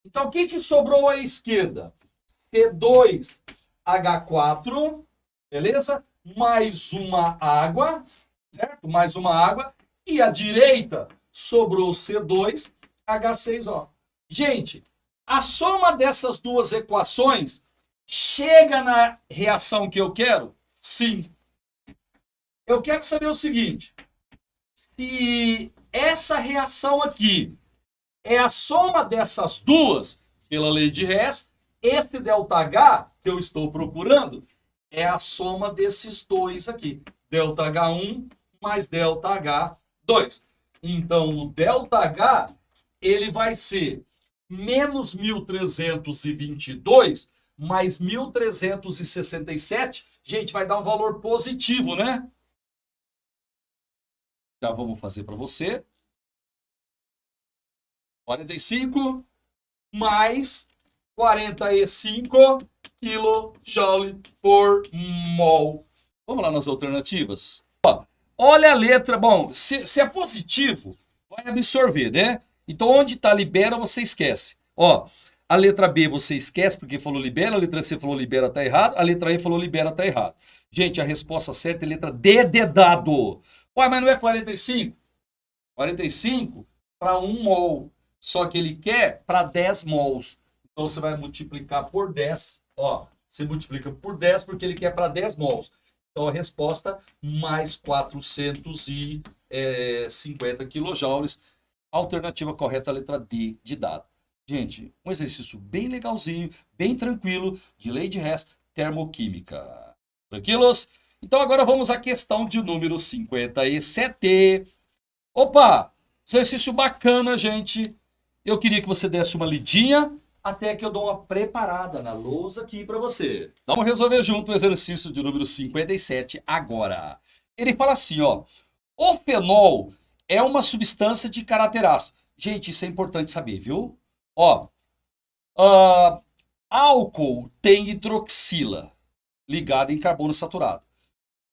Então o que sobrou à esquerda? C2H4, beleza? Mais uma água, certo? Mais uma água. E à direita sobrou C2H6O. Gente, a soma dessas duas equações chega na reação que eu quero? Sim. Eu quero saber o seguinte. Se essa reação aqui é a soma dessas duas, pela lei de Hess, esse ΔH que eu estou procurando é a soma desses dois aqui. ΔH1 mais ΔH2. Então, o ΔH, ele vai ser menos 1.322 mais 1.367. Gente, vai dar um valor positivo, né? Já vamos fazer para você. 45 mais 45 kJ por mol. Vamos lá nas alternativas. Ó, olha a letra. Bom, se é positivo, vai absorver, né? Então, onde está libera, você esquece. Ó, a letra B você esquece porque falou libera, a letra C falou libera, tá errado, a letra E falou libera, tá errado. Gente, a resposta certa é a letra D de dado. Ué, mas não é 45? 45 para 1 mol. Só que ele quer para 10 mols. Então você vai multiplicar por 10. Ó, você multiplica por 10 porque ele quer para 10 mols. Então a resposta mais 450 kJ. Alternativa correta, a letra D de dado. Gente, um exercício bem legalzinho, bem tranquilo, de lei de Hess, termoquímica. Tranquilos? Então agora vamos à questão de número 57. Opa, exercício bacana, gente. Eu queria que você desse uma lidinha, até que eu dou uma preparada na lousa aqui para você. Vamos resolver junto o exercício de número 57 agora. Ele fala assim, ó. O fenol é uma substância de caráter ácido. Gente, isso é importante saber, viu? Ó, álcool tem hidroxila ligada em carbono saturado.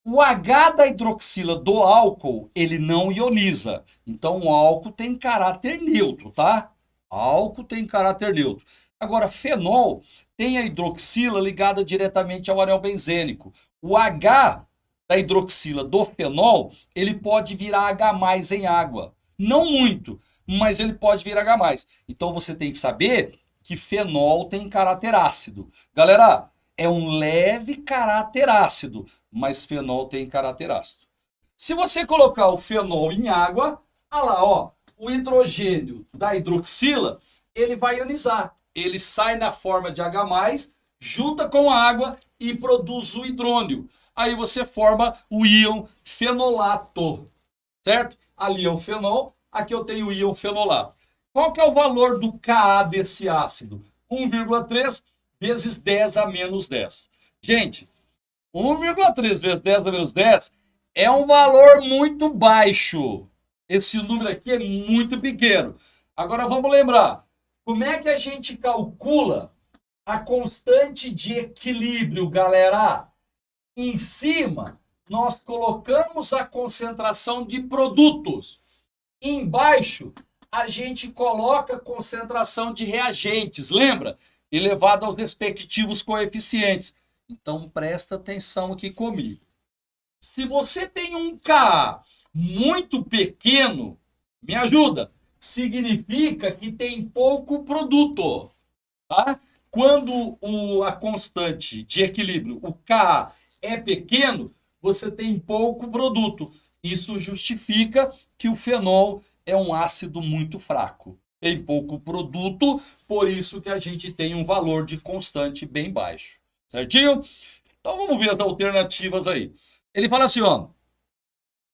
O H da hidroxila do álcool, ele não ioniza. Então, o álcool tem caráter neutro, tá? Álcool tem caráter neutro. Agora, fenol tem a hidroxila ligada diretamente ao anel benzênico. O H da hidroxila do fenol, ele pode virar H+ em água. Não muito, mas ele pode virar H+. Então, você tem que saber que fenol tem caráter ácido. Galera, é um leve caráter ácido, mas fenol tem caráter ácido. Se você colocar o fenol em água, olha lá, ó, o hidrogênio da hidroxila, ele vai ionizar. Ele sai na forma de H+, junta com a água e produz o hidrônio. Aí você forma o íon fenolato, certo? Ali é o fenol, aqui eu tenho o íon fenolato. Qual que é o valor do Ka desse ácido? 1,3 vezes 10 a menos 10. Gente, 1,3 vezes 10 a menos 10 é um valor muito baixo. Esse número aqui é muito pequeno. Agora vamos lembrar, como é que a gente calcula a constante de equilíbrio, galera? Em cima, nós colocamos a concentração de produtos. Embaixo, a gente coloca concentração de reagentes, lembra? Elevado aos respectivos coeficientes. Então, presta atenção aqui comigo. Se você tem um Ka muito pequeno, me ajuda, significa que tem pouco produto, tá? Quando a constante de equilíbrio, o Ka, é pequeno, você tem pouco produto. Isso justifica que o fenol é um ácido muito fraco. Tem pouco produto, por isso que a gente tem um valor de constante bem baixo. Certinho? Então vamos ver as alternativas aí. Ele fala assim, ó.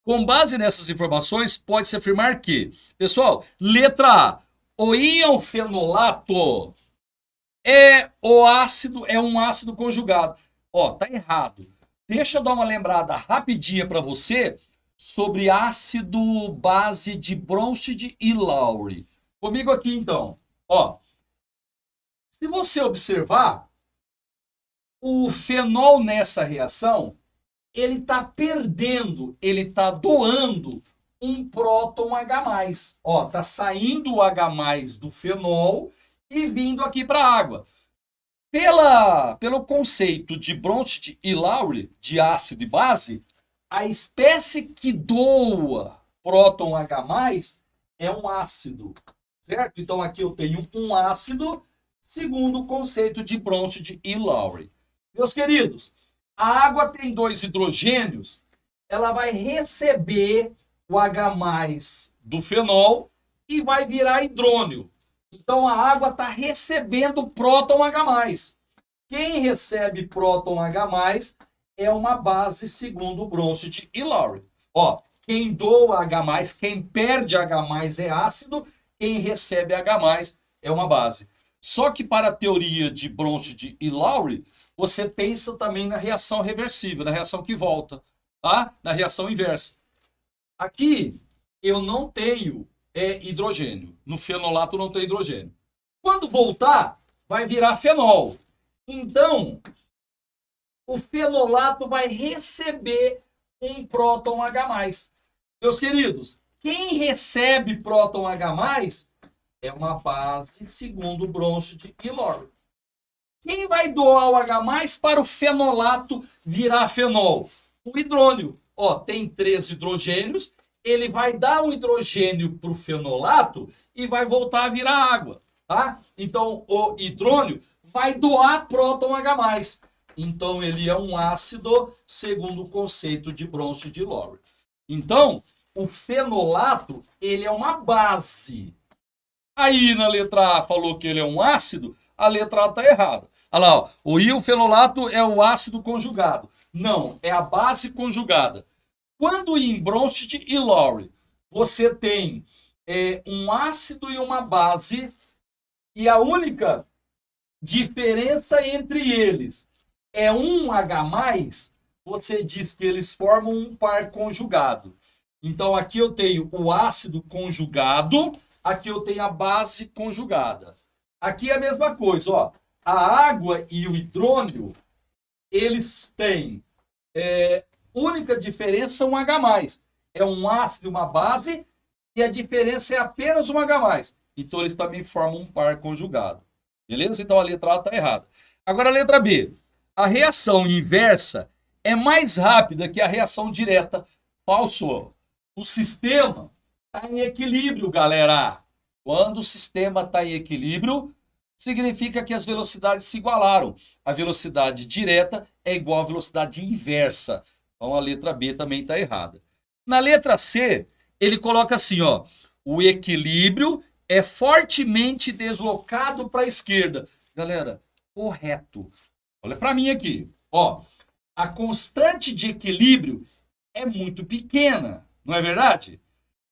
Com base nessas informações, pode-se afirmar que, pessoal, letra A, o íon fenolato é um ácido conjugado. Ó, tá errado. Deixa eu dar uma lembrada rapidinha para você sobre ácido base de Bronsted e Lowry. Comigo aqui então. Ó, se você observar, o fenol nessa reação, ele está perdendo, ele está doando um próton H+. Ó, tá saindo o H+ do fenol e vindo aqui para a água. Pelo conceito de Bronsted e Lowry, de ácido e base, a espécie que doa próton H+ é um ácido, certo? Então aqui eu tenho um ácido, segundo o conceito de Bronsted e Lowry. Meus queridos, a água tem 2 hidrogênios, ela vai receber o H+ do fenol e vai virar hidrônio. Então a água está recebendo próton H+. Quem recebe próton H+ é uma base segundo Bronsted e Lowry. Ó, quem doa H+, quem perde H+ é ácido, quem recebe H+ é uma base. Só que para a teoria de Bronsted e Lowry, você pensa também na reação reversível, na reação que volta, tá? Na reação inversa. Aqui eu não tenho hidrogênio. No fenolato não tem hidrogênio. Quando voltar, vai virar fenol. Então, o fenolato vai receber um próton H+. Meus queridos, quem recebe próton H+ é uma base segundo Bronsted e Lowry. Quem vai doar o H+ para o fenolato virar fenol? O hidrônio. Ó, tem 3 hidrogênios, ele vai dar um hidrogênio para o fenolato e vai voltar a virar água, tá? Então, o hidrônio vai doar próton H+. Então, ele é um ácido segundo o conceito de Bronsted e Lowry. Então, o fenolato, ele é uma base. Aí, na letra A, falou que ele é um ácido, a letra A está errada. Olha lá, ó, o íon fenolato é o ácido conjugado. Não, é a base conjugada. Quando em Bronsted e Lowry você tem um ácido e uma base, e a única diferença entre eles é um H+, você diz que eles formam um par conjugado. Então aqui eu tenho o ácido conjugado, aqui eu tenho a base conjugada. Aqui é a mesma coisa, ó. A água e o hidrônio, eles têm única diferença um H+. É um ácido e uma base, e a diferença é apenas um H+. Então eles também formam um par conjugado. Beleza? Então a letra A está errada. Agora a letra B. A reação inversa é mais rápida que a reação direta. Falso. O sistema está em equilíbrio, galera. Quando o sistema está em equilíbrio, significa que as velocidades se igualaram. A velocidade direta é igual à velocidade inversa. Então a letra B também está errada. Na letra C, ele coloca assim, ó, o equilíbrio é fortemente deslocado para a esquerda. Galera, correto. Olha para mim aqui. Ó, a constante de equilíbrio é muito pequena, não é verdade?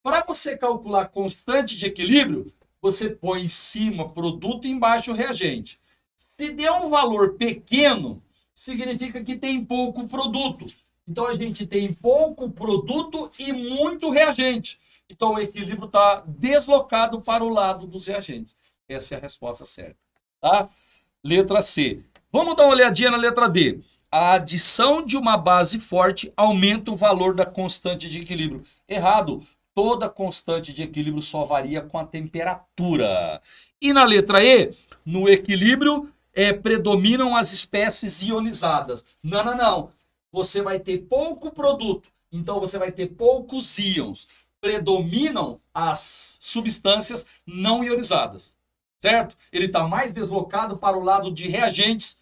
Para você calcular a constante de equilíbrio, você põe em cima produto e embaixo reagente. Se der um valor pequeno, significa que tem pouco produto. Então a gente tem pouco produto e muito reagente. Então o equilíbrio está deslocado para o lado dos reagentes. Essa é a resposta certa. Tá? Letra C. Vamos dar uma olhadinha na letra D. A adição de uma base forte aumenta o valor da constante de equilíbrio. Errado. Toda constante de equilíbrio só varia com a temperatura. E na letra E, no equilíbrio, predominam as espécies ionizadas. Não, não, não. Você vai ter pouco produto, então você vai ter poucos íons. Predominam as substâncias não ionizadas, certo? Ele está mais deslocado para o lado de reagentes,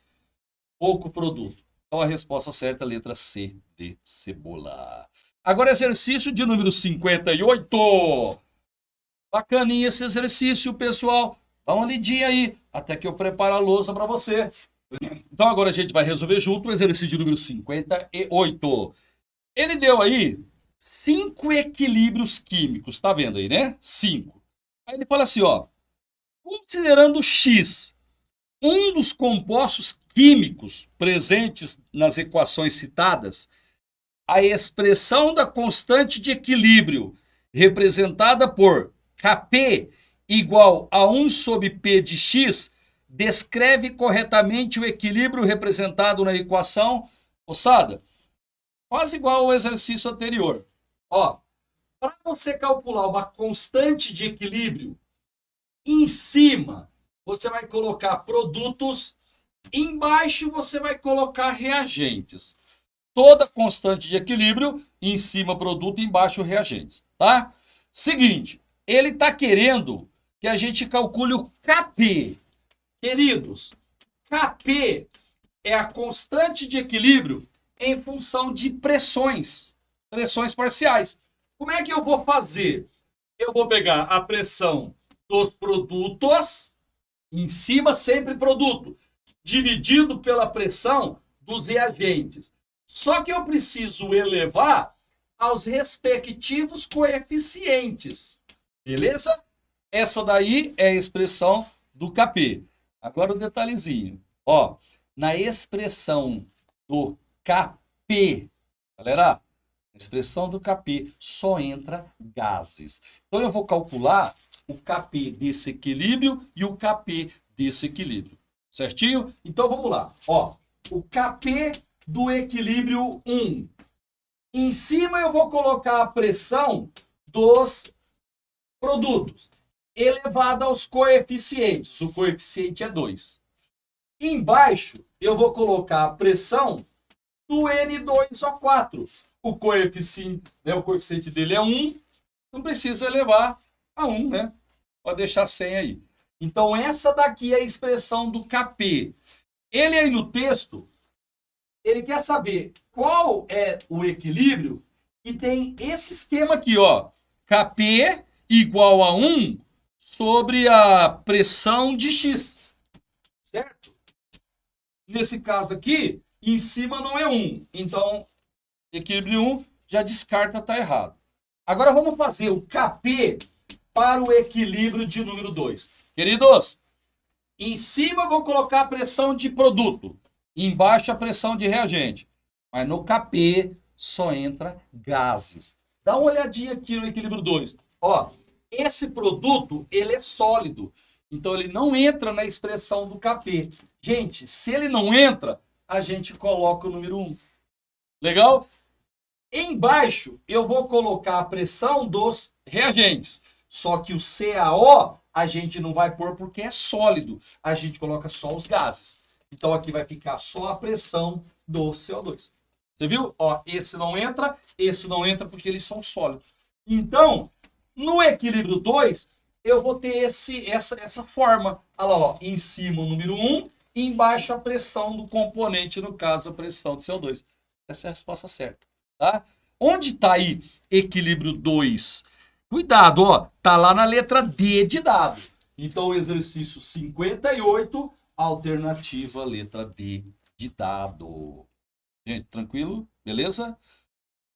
pouco produto. Então a resposta certa é a letra C de cebola. Agora exercício de número 58. Bacaninha esse exercício, pessoal. Dá uma lidinha aí, até que eu preparo a lousa para você. Então agora a gente vai resolver junto o exercício de número 58. Ele deu aí 5 equilíbrios químicos, tá vendo aí, né? 5. Aí ele fala assim, ó. Considerando X, um dos compostos químicos presentes nas equações citadas, a expressão da constante de equilíbrio, representada por Kp igual a 1 sobre P de X, descreve corretamente o equilíbrio representado na equação. Moçada, quase igual ao exercício anterior. Ó, para você calcular uma constante de equilíbrio, em cima você vai colocar produtos, embaixo você vai colocar reagentes. Toda constante de equilíbrio, em cima produto, embaixo reagentes, tá? Seguinte, ele está querendo que a gente calcule o Kp. Queridos, Kp é a constante de equilíbrio em função de pressões parciais. Como é que eu vou fazer? Eu vou pegar a pressão dos produtos, em cima sempre produto, dividido pela pressão dos reagentes. Só que eu preciso elevar aos respectivos coeficientes. Beleza? Essa daí é a expressão do Kp. Agora o detalhezinho. Ó, na expressão do Kp, galera, na expressão do Kp só entra gases. Então eu vou calcular o Kp desse equilíbrio e o Kp desse equilíbrio. Certinho? Então vamos lá. Ó, o Kp do equilíbrio 1. Em cima eu vou colocar a pressão dos produtos, elevada aos coeficientes. O coeficiente é 2. Embaixo eu vou colocar a pressão do N2O4. O coeficiente dele é 1. Não precisa elevar a 1, né? Pode deixar 100 aí. Então essa daqui é a expressão do Kp. Ele aí no texto, ele quer saber qual é o equilíbrio que tem esse esquema aqui, ó. Kp igual a 1 sobre a pressão de X. Certo? Nesse caso aqui, em cima não é 1. Então, equilíbrio 1 já descarta, tá errado. Agora vamos fazer o Kp para o equilíbrio de número 2. Queridos, em cima eu vou colocar a pressão de produto. Embaixo a pressão de reagente. Mas no Kp só entra gases. Dá uma olhadinha aqui no equilíbrio 2. Ó, esse produto, ele é sólido. Então ele não entra na expressão do Kp. Gente, se ele não entra, a gente coloca o número 1. Legal? Embaixo eu vou colocar a pressão dos reagentes. Só que o CaO a gente não vai pôr porque é sólido. A gente coloca só os gases. Então aqui vai ficar só a pressão do CO2. Você viu? Ó, esse não entra porque eles são sólidos. Então, no equilíbrio 2, eu vou ter essa forma. Olha lá, ó, em cima o número 1 e embaixo a pressão do componente, no caso a pressão do CO2. Essa é a resposta certa. Tá? Onde está aí equilíbrio 2? Cuidado, ó, tá lá na letra D de dado. Então, o exercício 58, alternativa letra D de dado. Gente, tranquilo? Beleza?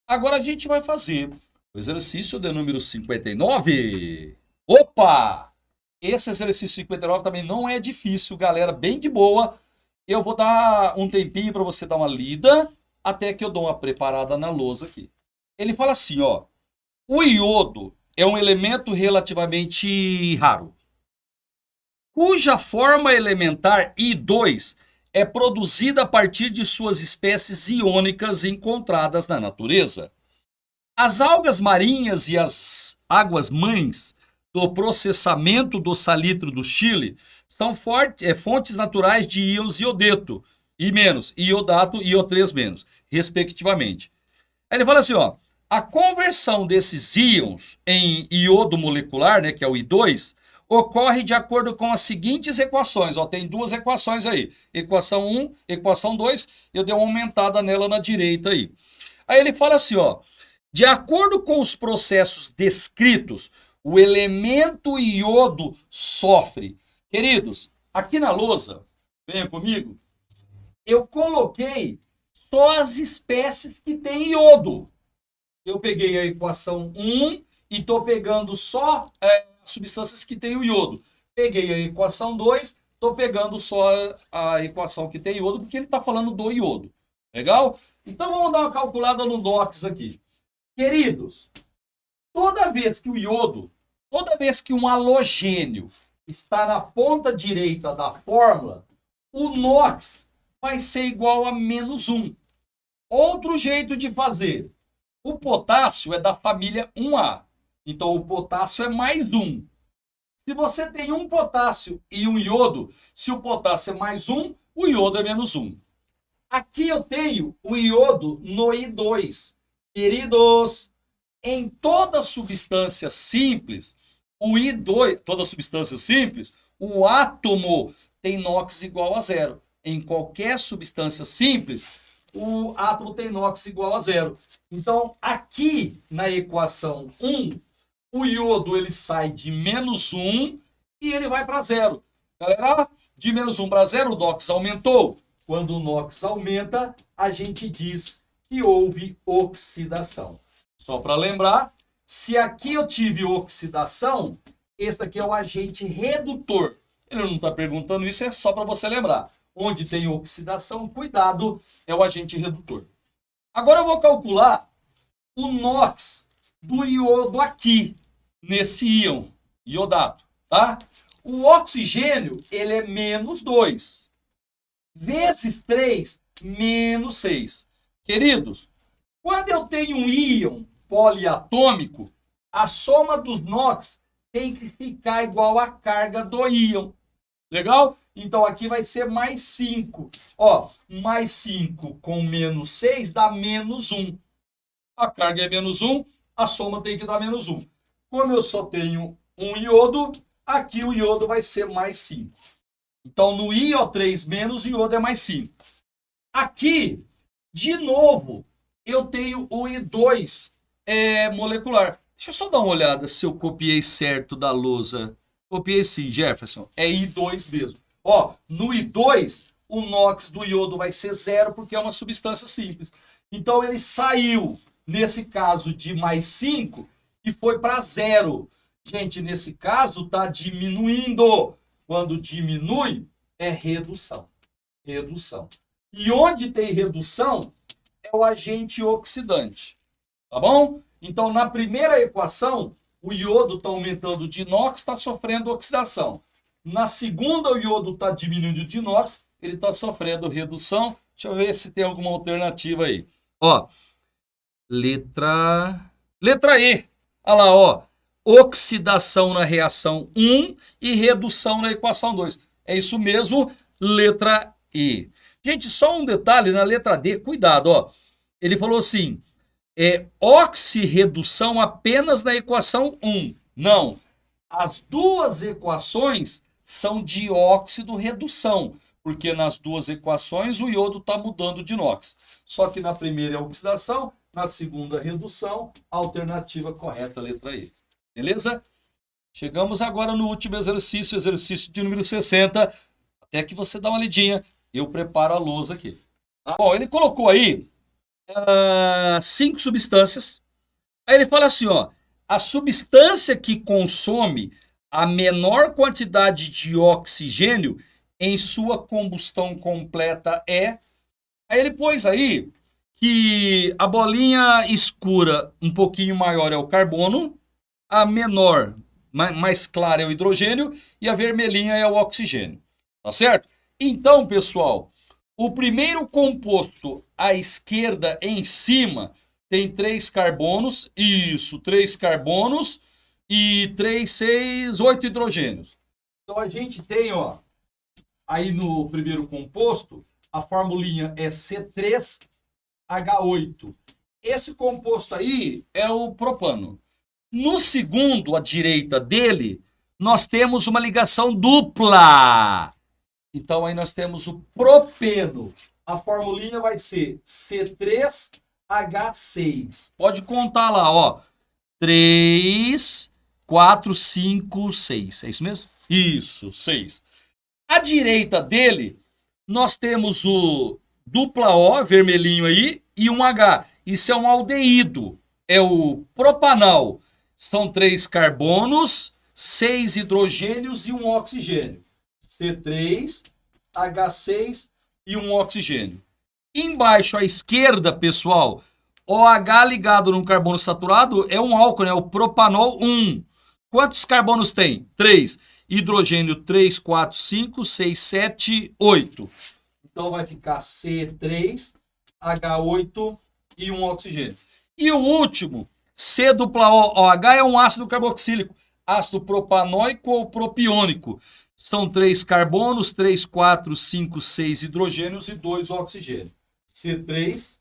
Agora a gente vai fazer o exercício de número 59. Opa! Esse exercício 59 também não é difícil, galera, bem de boa. Eu vou dar um tempinho para você dar uma lida, até que eu dou uma preparada na lousa aqui. Ele fala assim, ó. O iodo é um elemento relativamente raro, cuja forma elementar I2 é produzida a partir de suas espécies iônicas encontradas na natureza. As algas marinhas e as águas mães do processamento do salitro do Chile são fontes naturais de íons iodeto e menos, iodato e IO3-, respectivamente. Aí ele fala assim, ó, a conversão desses íons em iodo molecular, né, que é o I2, ocorre de acordo com as seguintes equações. Ó, tem duas equações aí, equação 1, equação 2, eu dei uma aumentada nela na direita aí. Aí ele fala assim, ó, de acordo com os processos descritos, o elemento iodo sofre. Queridos, aqui na lousa, venha comigo, eu coloquei só as espécies que têm iodo. Eu peguei a equação 1 e estou pegando só as substâncias que têm o iodo. Peguei a equação 2, estou pegando só a equação que tem iodo, porque ele está falando do iodo. Legal? Então vamos dar uma calculada no DOCS aqui. Queridos, toda vez que o iodo, toda vez que um halogênio está na ponta direita da fórmula, o NOx vai ser igual a -1. Outro jeito de fazer. O potássio é da família 1A. Então, o potássio é +1. Se você tem um potássio e um iodo, se o potássio é +1, o iodo é -1. Aqui eu tenho o iodo no I2. Queridos, em toda substância simples, o I2, toda substância simples, o átomo tem NOx igual a 0. Em qualquer substância simples, o átomo tem NOx igual a 0. Então, aqui na equação 1, o iodo ele sai de -1 e ele vai para 0. Galera, de -1 para 0, o NOx aumentou. Quando o NOx aumenta, a gente diz que houve oxidação. Só para lembrar, se aqui eu tive oxidação, esse daqui é o agente redutor. Ele não está perguntando isso, é só para você lembrar. Onde tem oxidação, cuidado, é o agente redutor. Agora eu vou calcular o NOx do iodo aqui, nesse íon, iodato, tá? O oxigênio, ele é -2. Vezes 3, -6. Queridos, quando eu tenho um íon poliatômico, a soma dos NOx tem que ficar igual à carga do íon. Legal? Então, aqui vai ser +5. Ó, +5 com -6 dá -1. A carga é -1, a soma tem que dar -1. Como eu só tenho um iodo, aqui o iodo vai ser +5. Então, no IO3 menos, o iodo é +5. Aqui, de novo, eu tenho o I2 molecular. Deixa eu só dar uma olhada se eu copiei certo da lousa. Copiei sim, Jefferson. É I2 mesmo. Ó, no I2, o NOx do iodo vai ser 0, porque é uma substância simples. Então, ele saiu, nesse caso, de +5 e foi para 0. Gente, nesse caso, está diminuindo. Quando diminui, é redução. Redução. E onde tem redução, é o agente oxidante. Tá bom? Então, na primeira equação, o iodo está aumentando de NOx, está sofrendo oxidação. Na segunda, o iodo está diminuindo de NOx, ele está sofrendo redução. Deixa eu ver se tem alguma alternativa aí. Ó, letra E. Olha lá, ó. Oxidação na reação 1 e redução na equação 2. É isso mesmo, letra E. Gente, só um detalhe na letra D, cuidado, ó. Ele falou assim, oxirredução apenas na equação 1. Não, as duas equações são de óxido-redução, porque nas duas equações o iodo está mudando de NOx. Só que na primeira é oxidação, na segunda redução, a alternativa correta, letra E. Beleza? Chegamos agora no último exercício, exercício de número 60. Até que você dá uma lidinha, eu preparo a lousa aqui. Tá? Bom, ele colocou aí 5 substâncias. Aí ele fala assim, ó, a substância que consome a menor quantidade de oxigênio em sua combustão completa é... Aí ele pôs aí que a bolinha escura um pouquinho maior é o carbono, a menor, mais clara é o hidrogênio e a vermelhinha é o oxigênio. Tá certo? Então, pessoal, o primeiro composto à esquerda em cima tem 3 carbonos, isso, 3 carbonos e 3, 6, 8 hidrogênios. Então a gente tem, ó, aí no primeiro composto, a formulinha é C3H8. Esse composto aí é o propano. No segundo, à direita dele, nós temos uma ligação dupla. Então aí nós temos o propeno. A formulinha vai ser C3H6. Pode contar lá, ó. 3, 4, 5, 6. É isso mesmo? Isso, 6. À direita dele, nós temos o dupla O, vermelhinho aí, e um H. Isso é um aldeído. É o propanal. São 3 carbonos, 6 hidrogênios e um oxigênio. C3, H6 e um oxigênio. Embaixo à esquerda, pessoal, OH ligado num carbono saturado é um álcool, né? O propanol 1. Quantos carbonos tem? 3. Hidrogênio 3, 4, 5, 6, 7, 8. Então vai ficar C3, H8 e um oxigênio. E o último, C dupla OH é um ácido carboxílico, ácido propanoico ou propiônico. São 3 carbonos, 3, 4, 5, 6 hidrogênios e 2 oxigênios. C3,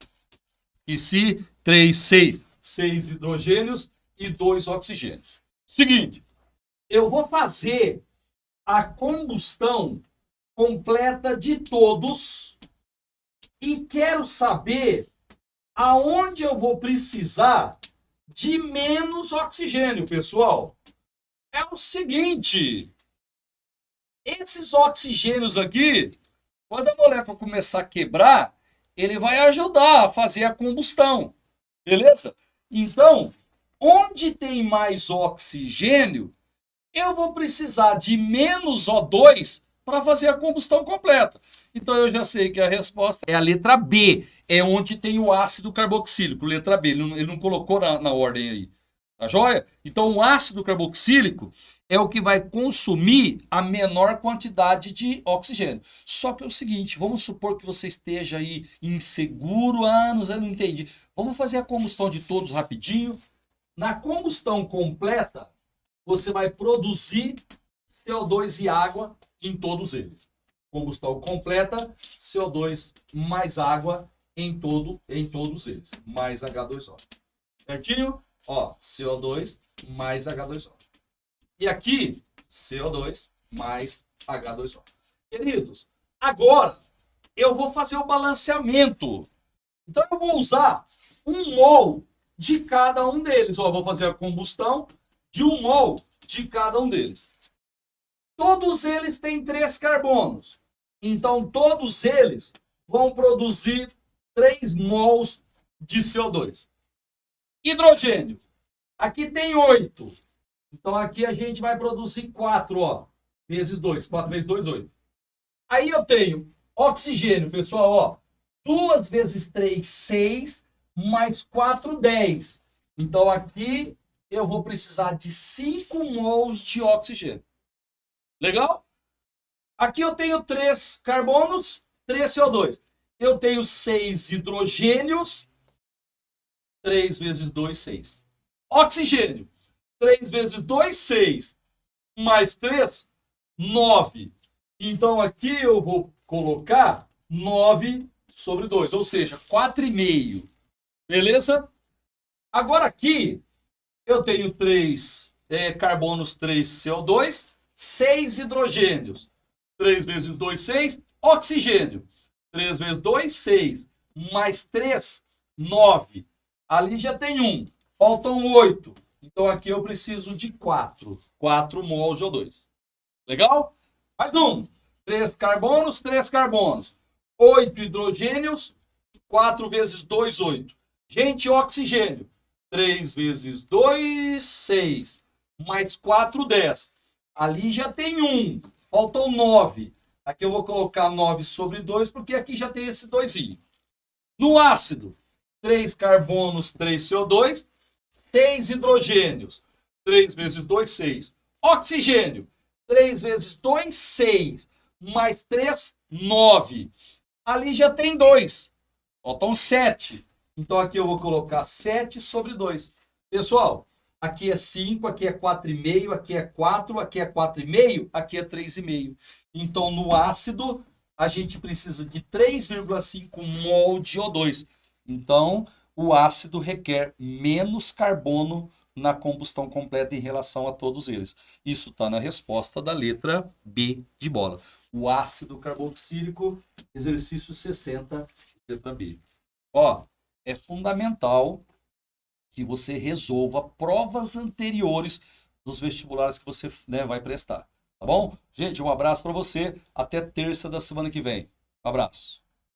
esqueci, 3, 6. 6 hidrogênios e 2 oxigênios. Seguinte, eu vou fazer a combustão completa de todos e quero saber aonde eu vou precisar de menos oxigênio, pessoal. É o seguinte, esses oxigênios aqui, quando a molécula começar a quebrar, ele vai ajudar a fazer a combustão, beleza? Então, onde tem mais oxigênio, eu vou precisar de menos O2 para fazer a combustão completa. Então eu já sei que a resposta é a letra B, é onde tem o ácido carboxílico, letra B, ele não colocou na ordem aí, tá joia? Então o ácido carboxílico é o que vai consumir a menor quantidade de oxigênio. Só que é o seguinte, vamos supor que você esteja aí inseguro, eu não entendi. Vamos fazer a combustão de todos rapidinho. Na combustão completa, você vai produzir CO2 e água em todos eles. Combustão completa, CO2 mais água em todos eles. Mais H2O. Certinho? Ó, CO2 mais H2O. E aqui, CO2 mais H2O. Queridos, agora eu vou fazer o balanceamento. Então eu vou usar 1 mol de cada um deles. Ó, vou fazer a combustão de 1 mol de cada um deles. Todos eles têm 3 carbonos. Então, todos eles vão produzir 3 mols de CO2. Hidrogênio. Aqui tem 8. Então, aqui a gente vai produzir 4, ó. Vezes 2. 4 vezes 2, 8. Aí eu tenho oxigênio, pessoal, ó. 2 vezes 3, 6. Mais 4, 10. Então, aqui eu vou precisar de 5 mols de oxigênio. Legal? Aqui eu tenho 3 carbonos, 3 CO2. Eu tenho 6 hidrogênios. 3 vezes 2, 6. Oxigênio. 3 vezes 2, 6. Mais 3, 9. Então aqui eu vou colocar 9 sobre 2. Ou seja, 4,5. Beleza? Agora aqui eu tenho 3 carbonos, 3 CO2. 6 hidrogênios. 3 vezes 2, 6. Oxigênio. 3 vezes 2, 6. Mais 3, 9. Ali já tem 1. Faltam 8. Então aqui eu preciso de 4. 4 mols de O2. Legal? Mais um. 3 carbonos, 3 carbonos. 8 hidrogênios. 4 vezes 2, 8. Gente, oxigênio. 3 vezes 2, 6. Mais 4, 10. Ali já tem 1. Faltam 9. Aqui eu vou colocar 9 sobre 2, porque aqui já tem esse 2. No ácido, 3 carbonos, 3 CO2, 6 hidrogênios. 3 vezes 2, 6. Oxigênio, 3 vezes 2, 6. Mais 3, 9. Ali já tem 2. Faltam 7. Então aqui eu vou colocar 7 sobre 2. Pessoal, aqui é 5, aqui é 4,5, aqui é 4, aqui é 4,5, aqui é 3,5. Então no ácido a gente precisa de 3,5 mol de O2. Então o ácido requer menos carbono na combustão completa em relação a todos eles. Isso está na resposta da letra B de bola. O ácido carboxílico, exercício 60, letra B. Ó, é fundamental que você resolva provas anteriores dos vestibulares que você, né, vai prestar. Tá bom? Gente, um abraço para você. Até terça da semana que vem. Um abraço.